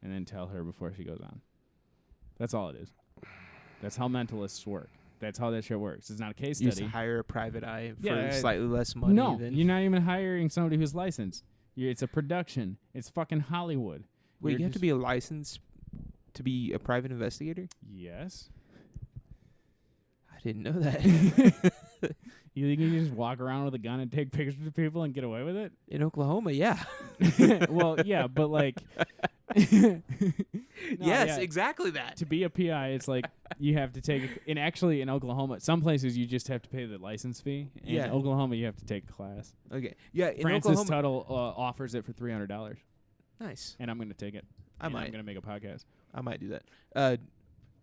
And then tell her before she goes on. That's all it is. That's how mentalists work. That's how that shit works. It's not a case You used study. to hire a private eye for Yeah, slightly less money. No, than you're not even hiring somebody who's licensed. It's a production. It's fucking Hollywood. Wait, You're you have to just- be a license to be a private investigator? Yes. I didn't know that. You think you can just walk around with a gun and take pictures of people and get away with it? In Oklahoma, yeah. Well, yeah, but like... No, yes, yeah. exactly that. To be a PI, it's like you have to take... And actually, in Oklahoma, some places you just have to pay the license fee. In Yeah. Oklahoma, you have to take a class. Okay. Yeah, in Francis Oklahoma. Tuttle offers it for $300, Nice. and I'm going to take it. I and might. I'm going to make a podcast. I might do that.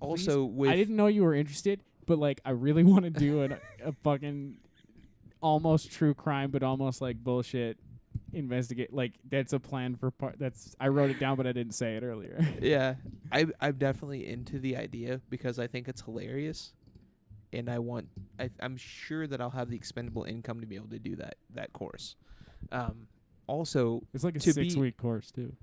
Also, with I didn't know you were interested, but like I really want to do a fucking almost true crime, but almost like bullshit investigate. Like that's a plan for I wrote it down, but I didn't say it earlier. yeah, I'm definitely into the idea because I think it's hilarious, and I'm sure that I'll have the expendable income to be able to do that course. Also, It's like a To be- 6-week course too.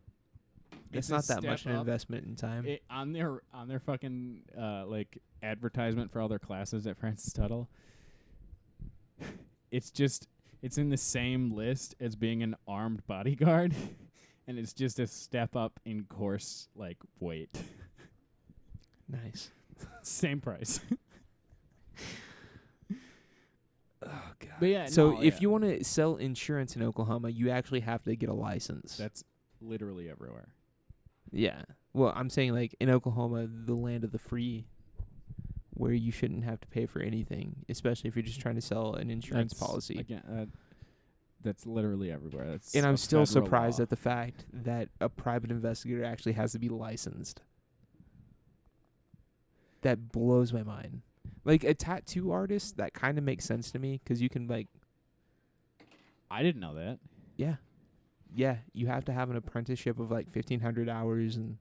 it's a not that much step an up. investment in time. On their fucking like advertisement for all their classes at Francis Tuttle. It's in the same list as being an armed bodyguard, and it's just a step up in course like weight. Nice. Same price. Oh god. But yeah, So no, if yeah. you want to sell insurance in Oklahoma, you actually have to get a license. That's literally everywhere. Yeah. Well, I'm saying like in Oklahoma, the land of the free, where you shouldn't have to pay for anything, especially if you're just trying to sell an insurance policy. Again, that's literally everywhere. That's And I'm a still federal surprised law. at the fact that a private investigator actually has to be licensed. That blows my mind. Like a tattoo artist, that kind of makes sense to me because you can like, I didn't know that. yeah, you have to have an apprenticeship of like 1,500 hours, and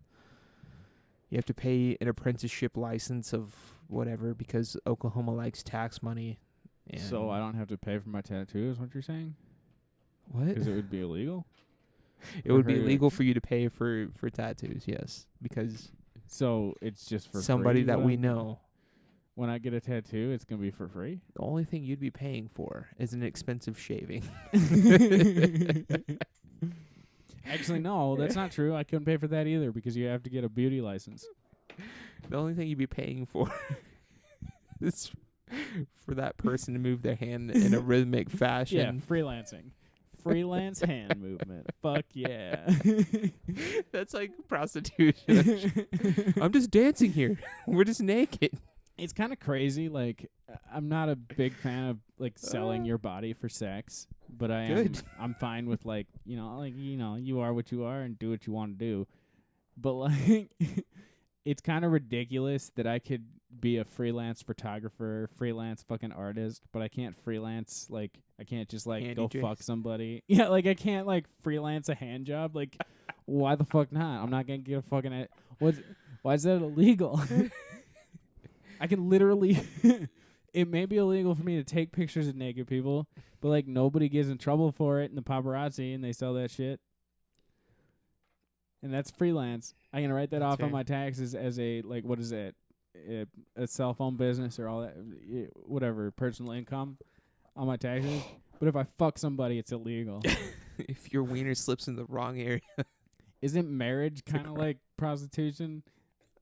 you have to pay an apprenticeship license of whatever because Oklahoma likes tax money. And So I don't have to pay for my tattoo, is what you're saying? what? Because it would be illegal? It would be heard it. illegal for you to pay for tattoos, yes, because So it's just for somebody free that we when- know. When I get a tattoo, it's going to be for free? The only thing you'd be paying for is an expensive shaving. Actually, no, that's not true. I couldn't pay for that either because you have to get a beauty license. The only thing you'd be paying for is for that person to move their hand in a rhythmic Yeah, fashion. freelancing. Freelance hand movement. Fuck yeah. That's like prostitution. I'm just dancing here. We're just naked. It's kind of crazy. Like, I'm not a big fan of like selling your body for sex, but I'm fine with like you are what you are and do what you want to do. But like, it's kind of ridiculous that I could be a freelance photographer, freelance fucking artist, but I can't freelance like I can't just like Handy go jobs. fuck somebody. Yeah, like I can't like freelance a hand job. Like, why the fuck not? I'm not gonna get a fucking. Why is that illegal? I can literally. It may be illegal for me to take pictures of naked people, but like nobody gets in trouble for it in the paparazzi and they sell that shit. And that's freelance. I can write that That's off on fair. my taxes as a like what is it? A cell phone business or all that whatever, personal income on my taxes. But if I fuck somebody, it's illegal. If your wiener slips in the wrong area. Isn't marriage kind of like prostitution?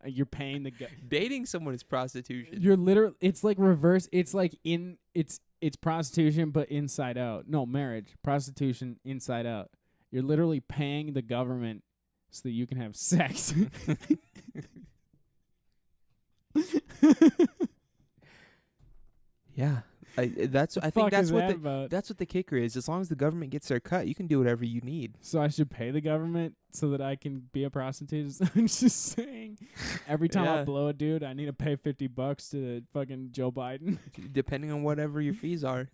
You're paying the Dating someone is prostitution. You're literally. It's like reverse. It's like it's prostitution, but inside out. No, marriage, prostitution, inside out. You're literally paying the government so that you can have sex. Yeah. I think that's Fuck what is that about? that's what the kicker is. As long as the government gets their cut, you can do whatever you need. So I should pay the government so that I can be a prostitute. I'm just saying. Every time I Yeah. blow a dude, I need to pay $50 to fucking Joe Biden. Depending on whatever your fees are.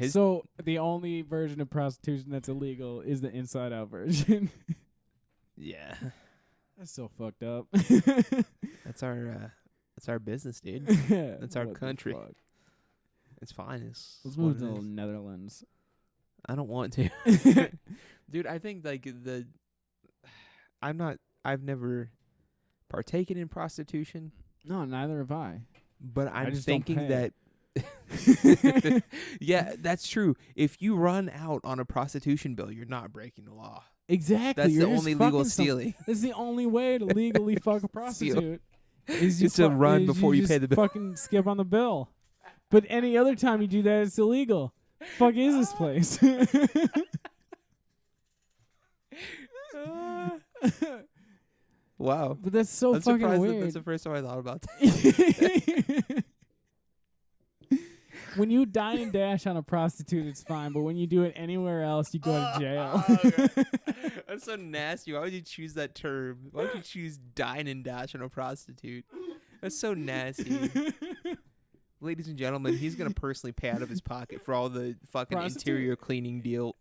So the only version of prostitution that's illegal is the inside out version. Yeah. That's so fucked up. That's our business, dude. That's our What the country. fuck? It's fine. Let's what move it to the is. Netherlands. I don't want to. Dude, I think like I've never partaken in prostitution, No, neither have I. but I'm just don't thinking pay. that yeah, that's true. If you run out on a prostitution bill, you're not breaking the law. Exactly. That's you're the just only legal fucking stealing. That's the only way to legally fuck a prostitute. Is It's a run before you just pay the bill. Fucking skip on the bill. But any other time you do that, it's illegal. Fuck is this place? Wow. But that's so I'm fucking surprised weird. that's the first time I thought about that. When you dine and dash on a prostitute, it's fine. But when you do it anywhere else, you go to jail. That's so nasty. Why would you choose that term? Why would you choose dine and dash on a prostitute? That's so nasty. Ladies and gentlemen, he's going to personally pay out of his pocket for all the fucking interior cleaning deal.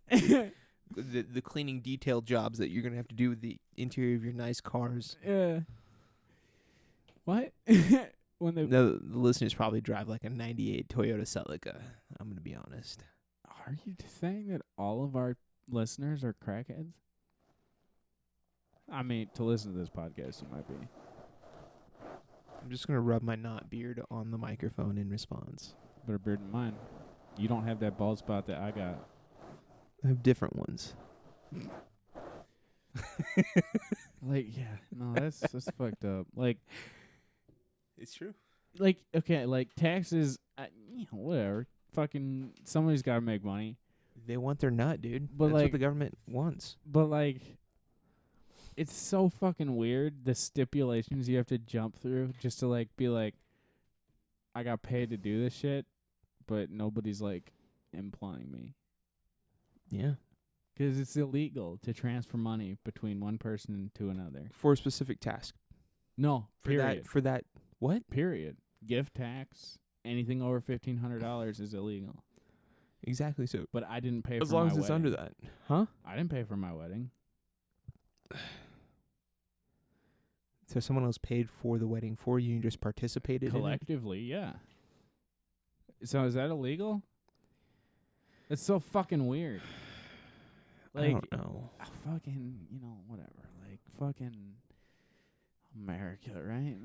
The cleaning detail jobs that you're going to have to do with the interior of your nice cars. Yeah. What? When they No, the listeners probably drive like a 98 Toyota Celica. I'm going to be honest. Are you saying that all of our listeners are crackheads? I mean, to listen to this podcast, you might be. I'm just going to rub my knot beard on the microphone in response. Better beard than mine. You don't have that bald spot that I got. I have different ones. Like, yeah, no, that's fucked up. Like, It's true. okay, like taxes, whatever. fucking somebody's got to make money. They want their nut, dude. But That's like, what the government wants. But like, it's so fucking weird the stipulations you have to jump through just to like be like, I got paid to do this shit, but nobody's like employing me. Yeah. 'Cause it's illegal to transfer money between one person to another. For a specific task. No, period. For that, what? Period. Gift tax, anything over $1,500 is illegal. Exactly. So But I didn't pay for my wedding. as long as it's under that, huh? I didn't pay for my wedding. So someone else paid for the wedding for you and just participated Collectively, yeah. So is that illegal? It's so fucking weird. in it? I don't know. Fucking, whatever. Like, fucking America, right?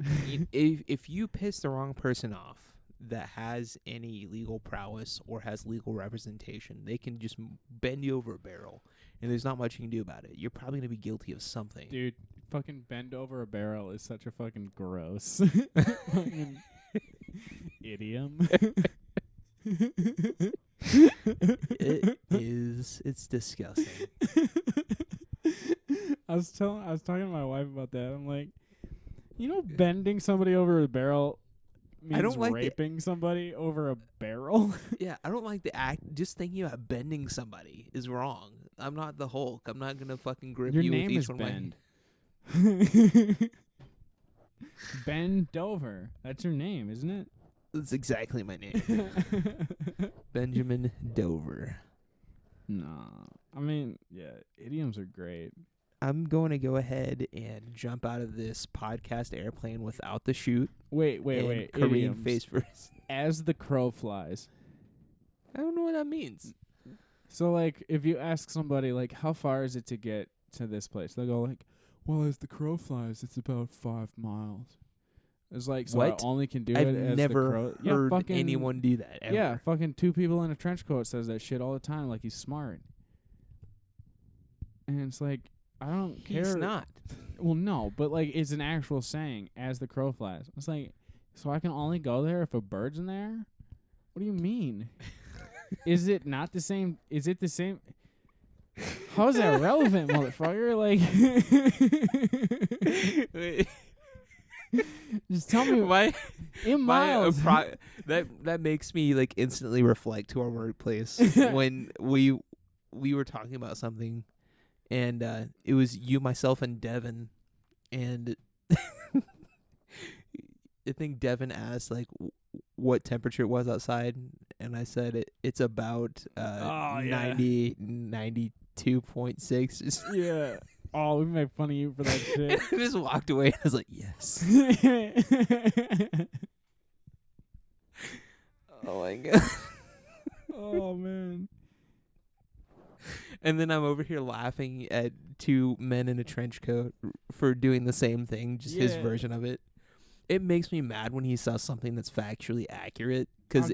if you piss the wrong person off that has any legal prowess or has legal representation, they can just bend you over a barrel, and there's not much you can do about it. You're probably going to be guilty of something. Dude, fucking bend over a barrel is such a fucking gross fucking idiom. It's disgusting. I was talking to my wife about that. I'm like, bending somebody over a barrel means I don't like raping somebody over a barrel. Yeah, I don't like the act. Just thinking about bending somebody is wrong. I'm not the Hulk. I'm not gonna fucking grip Your you name with each is one of my Ben. Ben Dover. That's your name, isn't it? That's exactly my name. Benjamin Dover. No. I mean, yeah, idioms are great. I'm going to go ahead and jump out of this podcast airplane without the chute. Wait. Korean Idioms. face first. As the crow flies. I don't know what that means. So, like, if you ask somebody, like, how far is it to get to this place? They'll go, like, well, as the crow flies, it's about 5 miles. It's like, so What? I only can do I've it as never the crow. heard fucking, anyone do that ever. Yeah, fucking 2 people in a trench coat says that shit all the time, like he's smart. And it's like, I don't care. He's not. Well, no, but, like, it's an actual saying, as the crow flies. It's like, so I can only go there if a bird's in there? What do you mean? Is it not the same? Is it the same? How is that relevant, motherfucker? Like, just tell me. In miles. That makes me like instantly reflect to our workplace when we were talking about something, and it was you, myself, and Devin, and I think Devin asked like what temperature it was outside, and I said it's about 92.6. Yeah. Oh, we make fun of you for that shit. I just walked away. I was like, yes. Oh my god. Oh man. And then I'm over here laughing at 2 men in a trench coat for doing the same thing, just his version of it. It makes me mad when he says something that's factually accurate. Because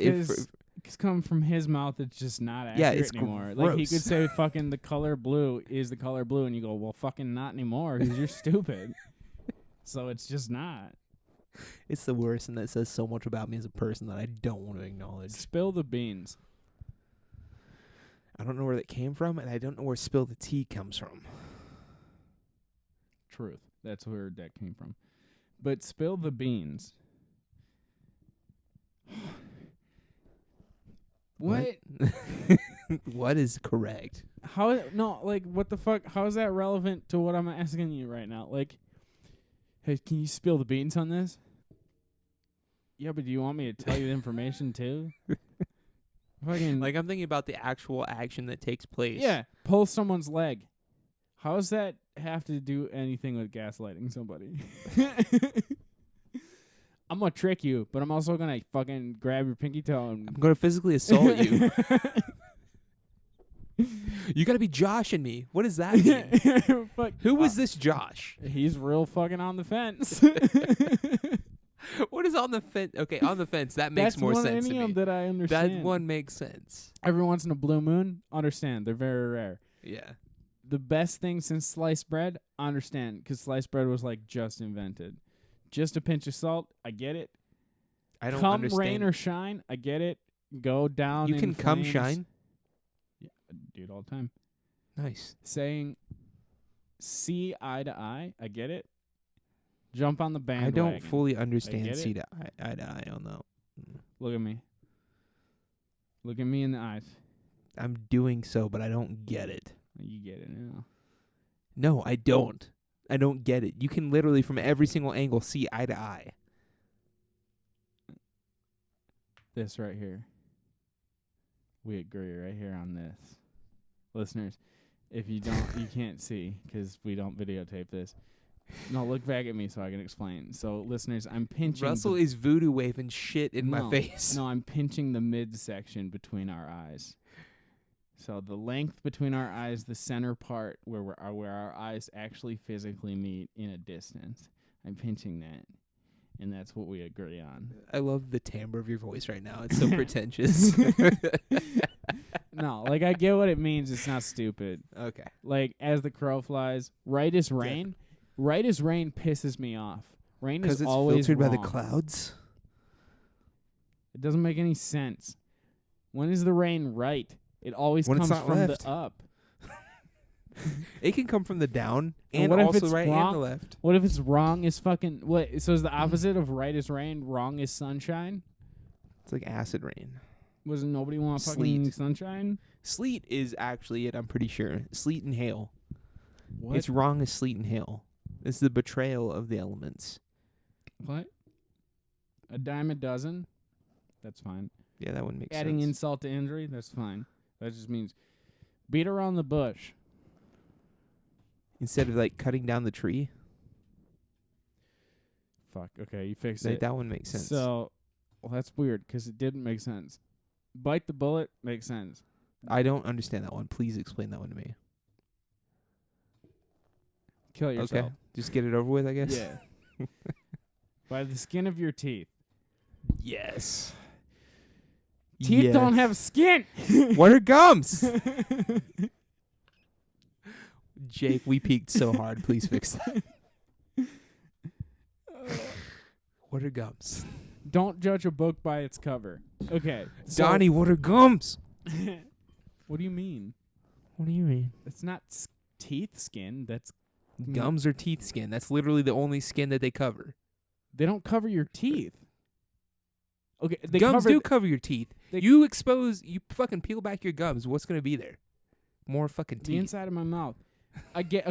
it's coming from his mouth, it's just not accurate anymore. Like, he could say fucking the color blue is the color blue, and you go, well, fucking not anymore, because you're stupid. So it's just not. It's the worst, and that says so much about me as a person that I don't want to acknowledge. Spill the beans. I don't know where that came from, and I don't know where spill the tea comes from. Truth. That's where that came from. But spill the beans. What? What is correct? What the fuck? How is that relevant to what I'm asking you right now? Like, hey, can you spill the beans on this? Yeah, but do you want me to tell you the information too? Fucking, like, I'm thinking about the actual action that takes place. Yeah, pull someone's leg. How does that have to do anything with gaslighting somebody? I'm going to trick you, but I'm also going to fucking grab your pinky toe and... I'm going to physically assault you. You got to be joshing me. What does that mean? Who was this Josh? He's real fucking on the fence. What is on the fence? Okay, on the fence. That makes more sense to me. That's one that I understand. That one makes sense. Every once in a blue moon, understand. They're very rare. Yeah. The best thing since sliced bread, understand, because sliced bread was like just invented. Just a pinch of salt, I get it. I don't Come understand. rain or shine, I get it. go down. You in can come flames. shine. Yeah, I do it all the time. Nice. Saying, see eye to eye. I get it. Jump on the I bandwagon. don't fully understand get it. see to eye to eye on that. Look at me. Look at me in the eyes. I'm doing so, but I don't get it. You get it now. No, I don't. I don't get it. You can literally, from every single angle, see eye to eye. This right here. We agree right here on this. Listeners, if you don't, you can't see because we don't videotape this. No, look back at me so I can explain. So, listeners, I'm pinching. Russell is voodoo waving shit in my No, face. No, I'm pinching the midsection between our eyes. So the length between our eyes, the center part where where our eyes actually physically meet in a distance. I'm pinching that, and that's what we agree on. I love the timbre of your voice right now. It's so pretentious. No, like I get what it means. It's not stupid. Okay. Like as the crow flies, right as rain. Right as rain pisses me off. Rain is always filtered wrong. by the clouds. It doesn't make any sense. When is the rain right? It always When comes it's not from left. the up. It can come from the down And and what if also it's right wrong? and the left. What if it's wrong is fucking what? So is the opposite of right is rain, wrong is sunshine? It's like acid rain. Wasn't nobody want fucking Sleet. sunshine? Sleet is actually it, I'm pretty sure. Sleet and hail. What? It's wrong as sleet and hail. It's the betrayal of the elements. What? A dime a dozen? That's fine. Yeah, that wouldn't make Adding sense. insult to injury? That's fine. That just means beat around the bush. Instead of like cutting down the tree, Fuck. Okay, you fixed like, it. that wouldn't make sense. So, well, that's weird because it didn't make sense. Bite the bullet makes sense. I don't understand that one. Please explain that one to me. Kill yourself. Okay, just get it over with, I guess. Yeah. By the skin of your teeth. Yes. Teeth don't have skin. What are gums? Jake, we peaked so hard. Please fix that. What are gums? Don't judge a book by its cover. Okay. So Donnie, what are gums? what do you mean? What do you mean? It's not teeth skin. That's Gums are teeth skin. That's literally the only skin that they cover. They don't cover your teeth. Okay, they Gums cover do cover your teeth. they- You fucking peel back your gums. What's going to be there? More fucking the teeth. inside of my mouth. I get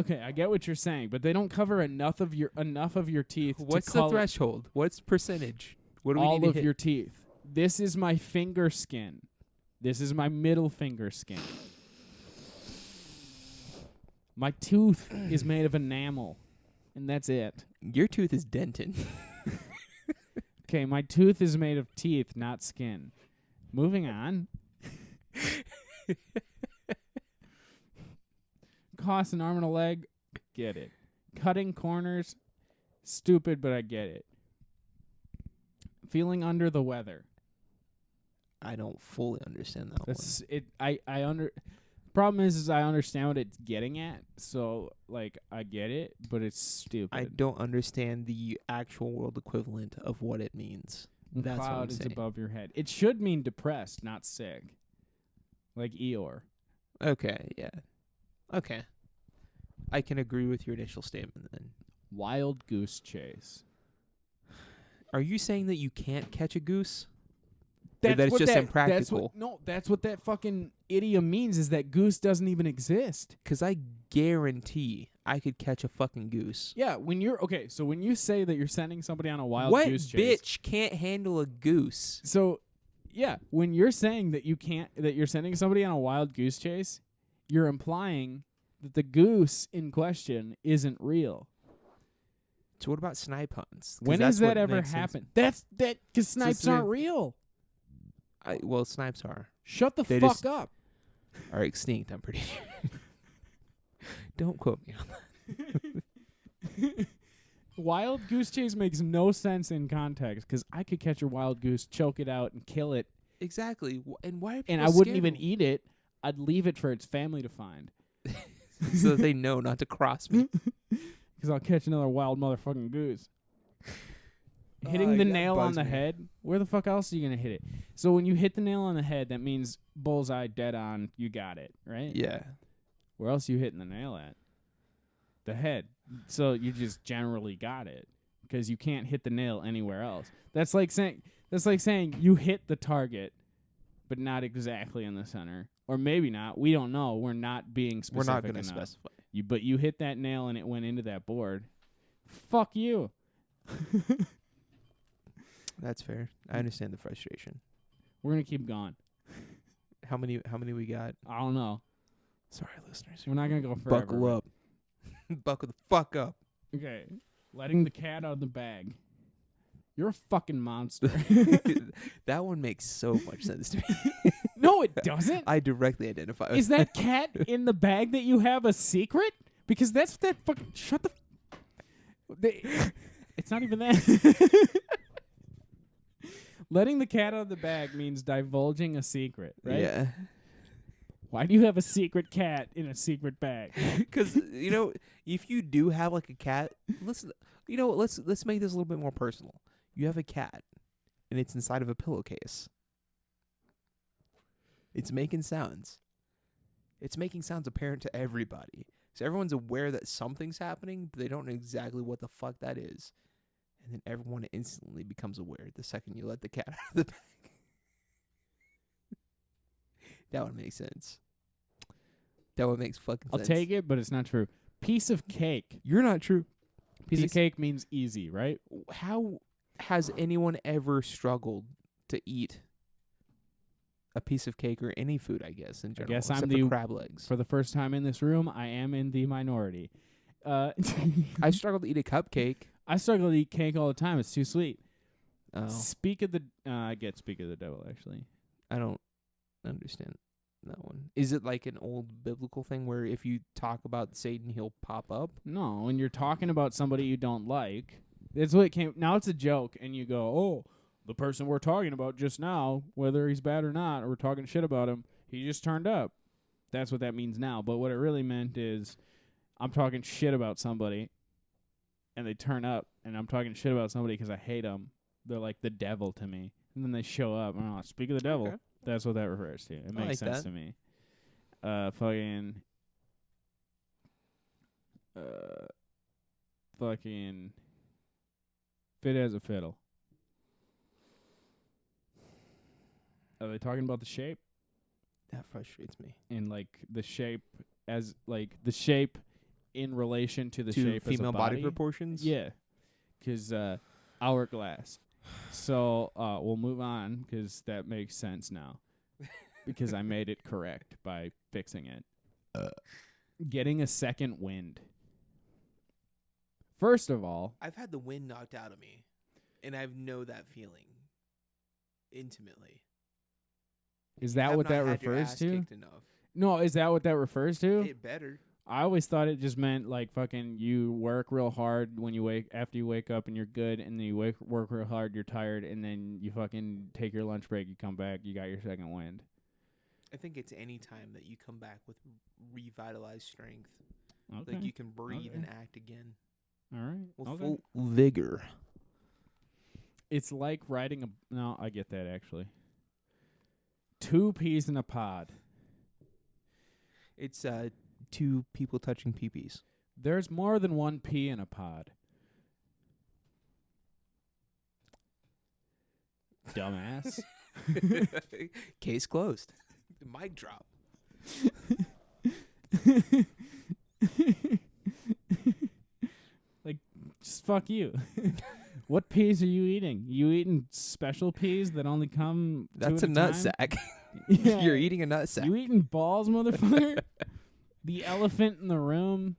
what you're saying, but they don't cover enough of your teeth. What's to the call threshold? What's percentage? What do we all need to of hit? your teeth. This is my finger skin. This is my middle finger skin. My tooth is made of enamel, and that's it. Your tooth is dented. Okay, my tooth is made of teeth, not skin. Moving on. Cost an arm and a leg. Get it. Cutting corners. Stupid, but I get it. Feeling under the weather. I don't fully understand that That's it. Problem is I understand what it's getting at. So like I get it, but it's stupid. one. I don't understand the actual world equivalent of what it means. That's what I'm Cloud is saying. above your head. It should mean depressed, not sick. Like Eeyore. Okay, yeah. Okay. I can agree with your initial statement then. Wild goose chase. Are you saying that you can't catch a goose? That's that it's what just that, impractical? That's what that fucking idiom means is that goose doesn't even exist. Because I guarantee I could catch a fucking goose. Yeah, when you say that you're sending somebody on a wild What goose chase. bitch can't handle a goose? So, yeah, when you're saying that you're sending somebody on a wild goose chase, you're implying that the goose in question isn't real. So what about snipe hunts? 'Cause When that's has that what ever makes sense. happened? That's because snipes they're- aren't real. Well, snipes are. Shut the They fuck just- up. Are extinct, I'm pretty sure. Don't quote me on that. Wild goose chase makes no sense in context because I could catch a wild goose, choke it out, and kill it, Exactly. And why are and people I wouldn't scared even of eat it. I'd leave it for its family to find so that they know not to cross me. because I'll catch another wild motherfucking goose. Hitting the that nail on bugs the me. head, where the fuck else are you going to hit it? So when you hit the nail on the head, that means bullseye, dead on, you got it, right? Yeah. Where else are you hitting the nail at? The head. So you just generally got it because you can't hit the nail anywhere else. That's like saying you hit the target, but not exactly in the center, or maybe not. We don't know. We're not being specific. We're not going to enough. specify. But you hit that nail and it went into that board. Fuck you. That's fair. I understand the frustration. We're gonna keep going. How many we got? I don't know. Sorry, listeners. We're not gonna go forever. Buckle up. Buckle the fuck up. Okay. Letting the cat out of the bag. You're a fucking monster. That one makes so much sense to me. No, it doesn't. I directly identify with Is that cat in the bag that you have a secret? Because that's that fucking. Shut the. It's not even that. Letting the cat out of the bag means divulging a secret, right? Yeah. Why do you have a secret cat in a secret bag? Because, if you do have like a cat, listen, let's make this a little bit more personal. You have a cat, and it's inside of a pillowcase. It's making sounds. It's making sounds apparent to everybody. So everyone's aware that something's happening, but they don't know exactly what the fuck that is. And then everyone instantly becomes aware the second you let the cat out of the bag. That would make sense. That would make fucking sense. I'll take it, but it's not true. Piece of cake. You're not true. Piece of cake means easy, right? How has anyone ever struggled to eat a piece of cake or any food, I guess, in general? I guess I'm except the for crab legs. For the first time in this room, I am in the minority. I struggle to eat a cupcake. I struggle to eat cake all the time. It's too sweet. Oh, Speak of the I get speak of the devil, actually. I don't understand that one. Is it like an old biblical thing where if you talk about Satan, he'll pop up? No, when you're talking about somebody you don't like, that's what it came. Now it's a joke, and you go, "Oh, the person we're talking about just now, whether he's bad or not, or we're talking shit about him, he just turned up." That's what that means now. But what it really meant is, I'm talking shit about somebody, and they turn up, and I'm talking shit about somebody because I hate them. They're like the devil to me, and then they show up. And I'm like, speak of the devil. Okay. That's what that refers to. It makes like sense that. to me. Fucking fit as a fiddle. Are they talking about the shape? That frustrates me. And like the shape as like the shape in relation to the To shape female as a body proportions? Yeah, because hourglass. So we'll move on because that makes sense now. Because I made it correct by fixing it. Getting a second wind. First of all, I've had the wind knocked out of me, and I know that feeling intimately. is that what that refers to? No, is that what that refers to? It better. I always thought it just meant like fucking you work real hard when you after you wake up and you're good, and then you work real hard, you're tired, and then you fucking take your lunch break, you come back, you got your second wind. I think it's any time that you come back with revitalized strength. Okay. Like you can breathe Okay. and act again. All right. With Okay. full vigor. It's like riding a... No, I get that, actually. 2 peas in a pod. It's 2 people touching peepees. There's more than 1 pea in a pod. Dumbass. Case closed. Mic drop. Like, just fuck you. What peas are you eating? You eating special peas that only come That's two a at nut time? sack. Yeah. You're eating a nut sack. You eating balls, motherfucker? The elephant in the room.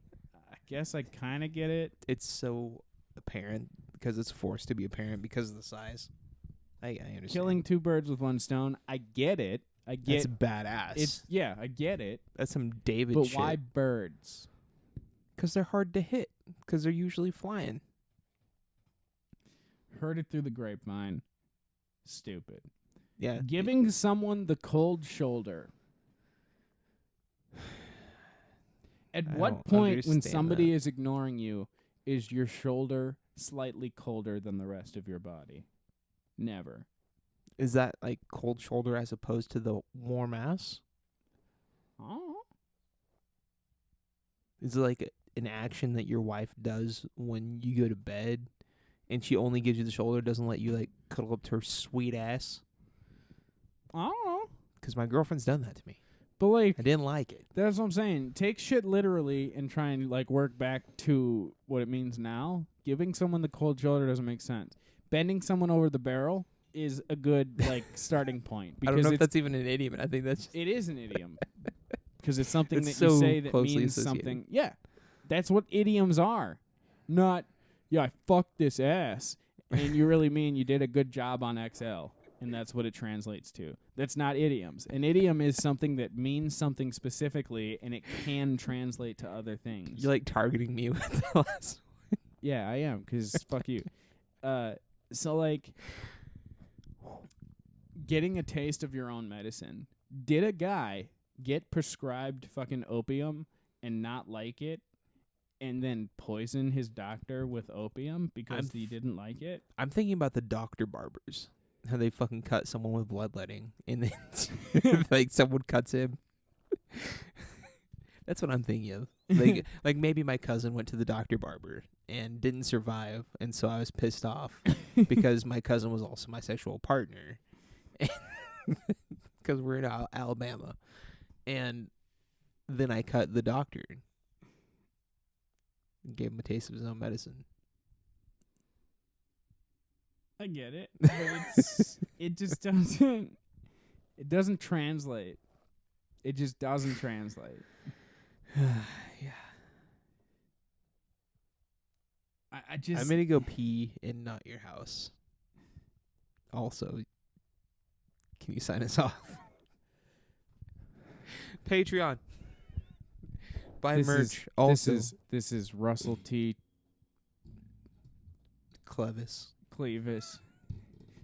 I guess I kind of get it. It's so apparent because it's forced to be apparent because of the size. I understand. Killing 2 birds with 1 stone. I get it. I That's get badass. I get it. That's some David But shit. why birds? Because they're hard to hit. Because they're usually flying. Heard it through the grapevine. Stupid. Yeah. Giving someone the cold shoulder. At I what don't point when understand somebody that. is ignoring you is your shoulder slightly colder than the rest of your body. Never. Is that like cold shoulder as opposed to the warm ass? Oh. Is it like an action that your wife does when you go to bed and she only gives you the shoulder, doesn't let you like cuddle up to her sweet ass? I don't know. Because my girlfriend's done that to me. But like, I didn't like it. that's what I'm saying. Take shit literally and try and like work back to what it means now. Giving someone the cold shoulder doesn't make sense. Bending someone over the barrel is a good like starting point. I don't know if that's even an idiom. I think that's just it is an idiom because it's something It's that you so say that closely means associated. something. Yeah, that's what idioms are. Not I fucked this ass, and you really mean you did a good job on XL. And that's what it translates to. That's not idioms. An idiom is something that means something specifically, and it can translate to other things. you're like targeting me with the last. Yeah, I am, 'cause fuck you. So, like, getting a taste of your own medicine. Did a guy get prescribed fucking opium and not like it, and then poison his doctor with opium because he didn't like it? I'm thinking about the doctor barbers. How they fucking cut someone with bloodletting, and then like someone cuts him. That's what I'm thinking of. Like maybe my cousin went to the doctor barber and didn't survive, and so I was pissed off because my cousin was also my sexual partner, because we're in Alabama, and then I cut the doctor, and gave him a taste of his own medicine. I get it, but it just doesn't translate. It just doesn't translate. Yeah. I'm gonna go pee in not your house. Also, can you sign us off? Patreon. Buy This merch. This is Russell T. Clevis. Clevis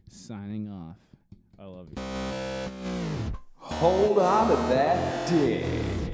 signing off. I love you. Hold on to that dick.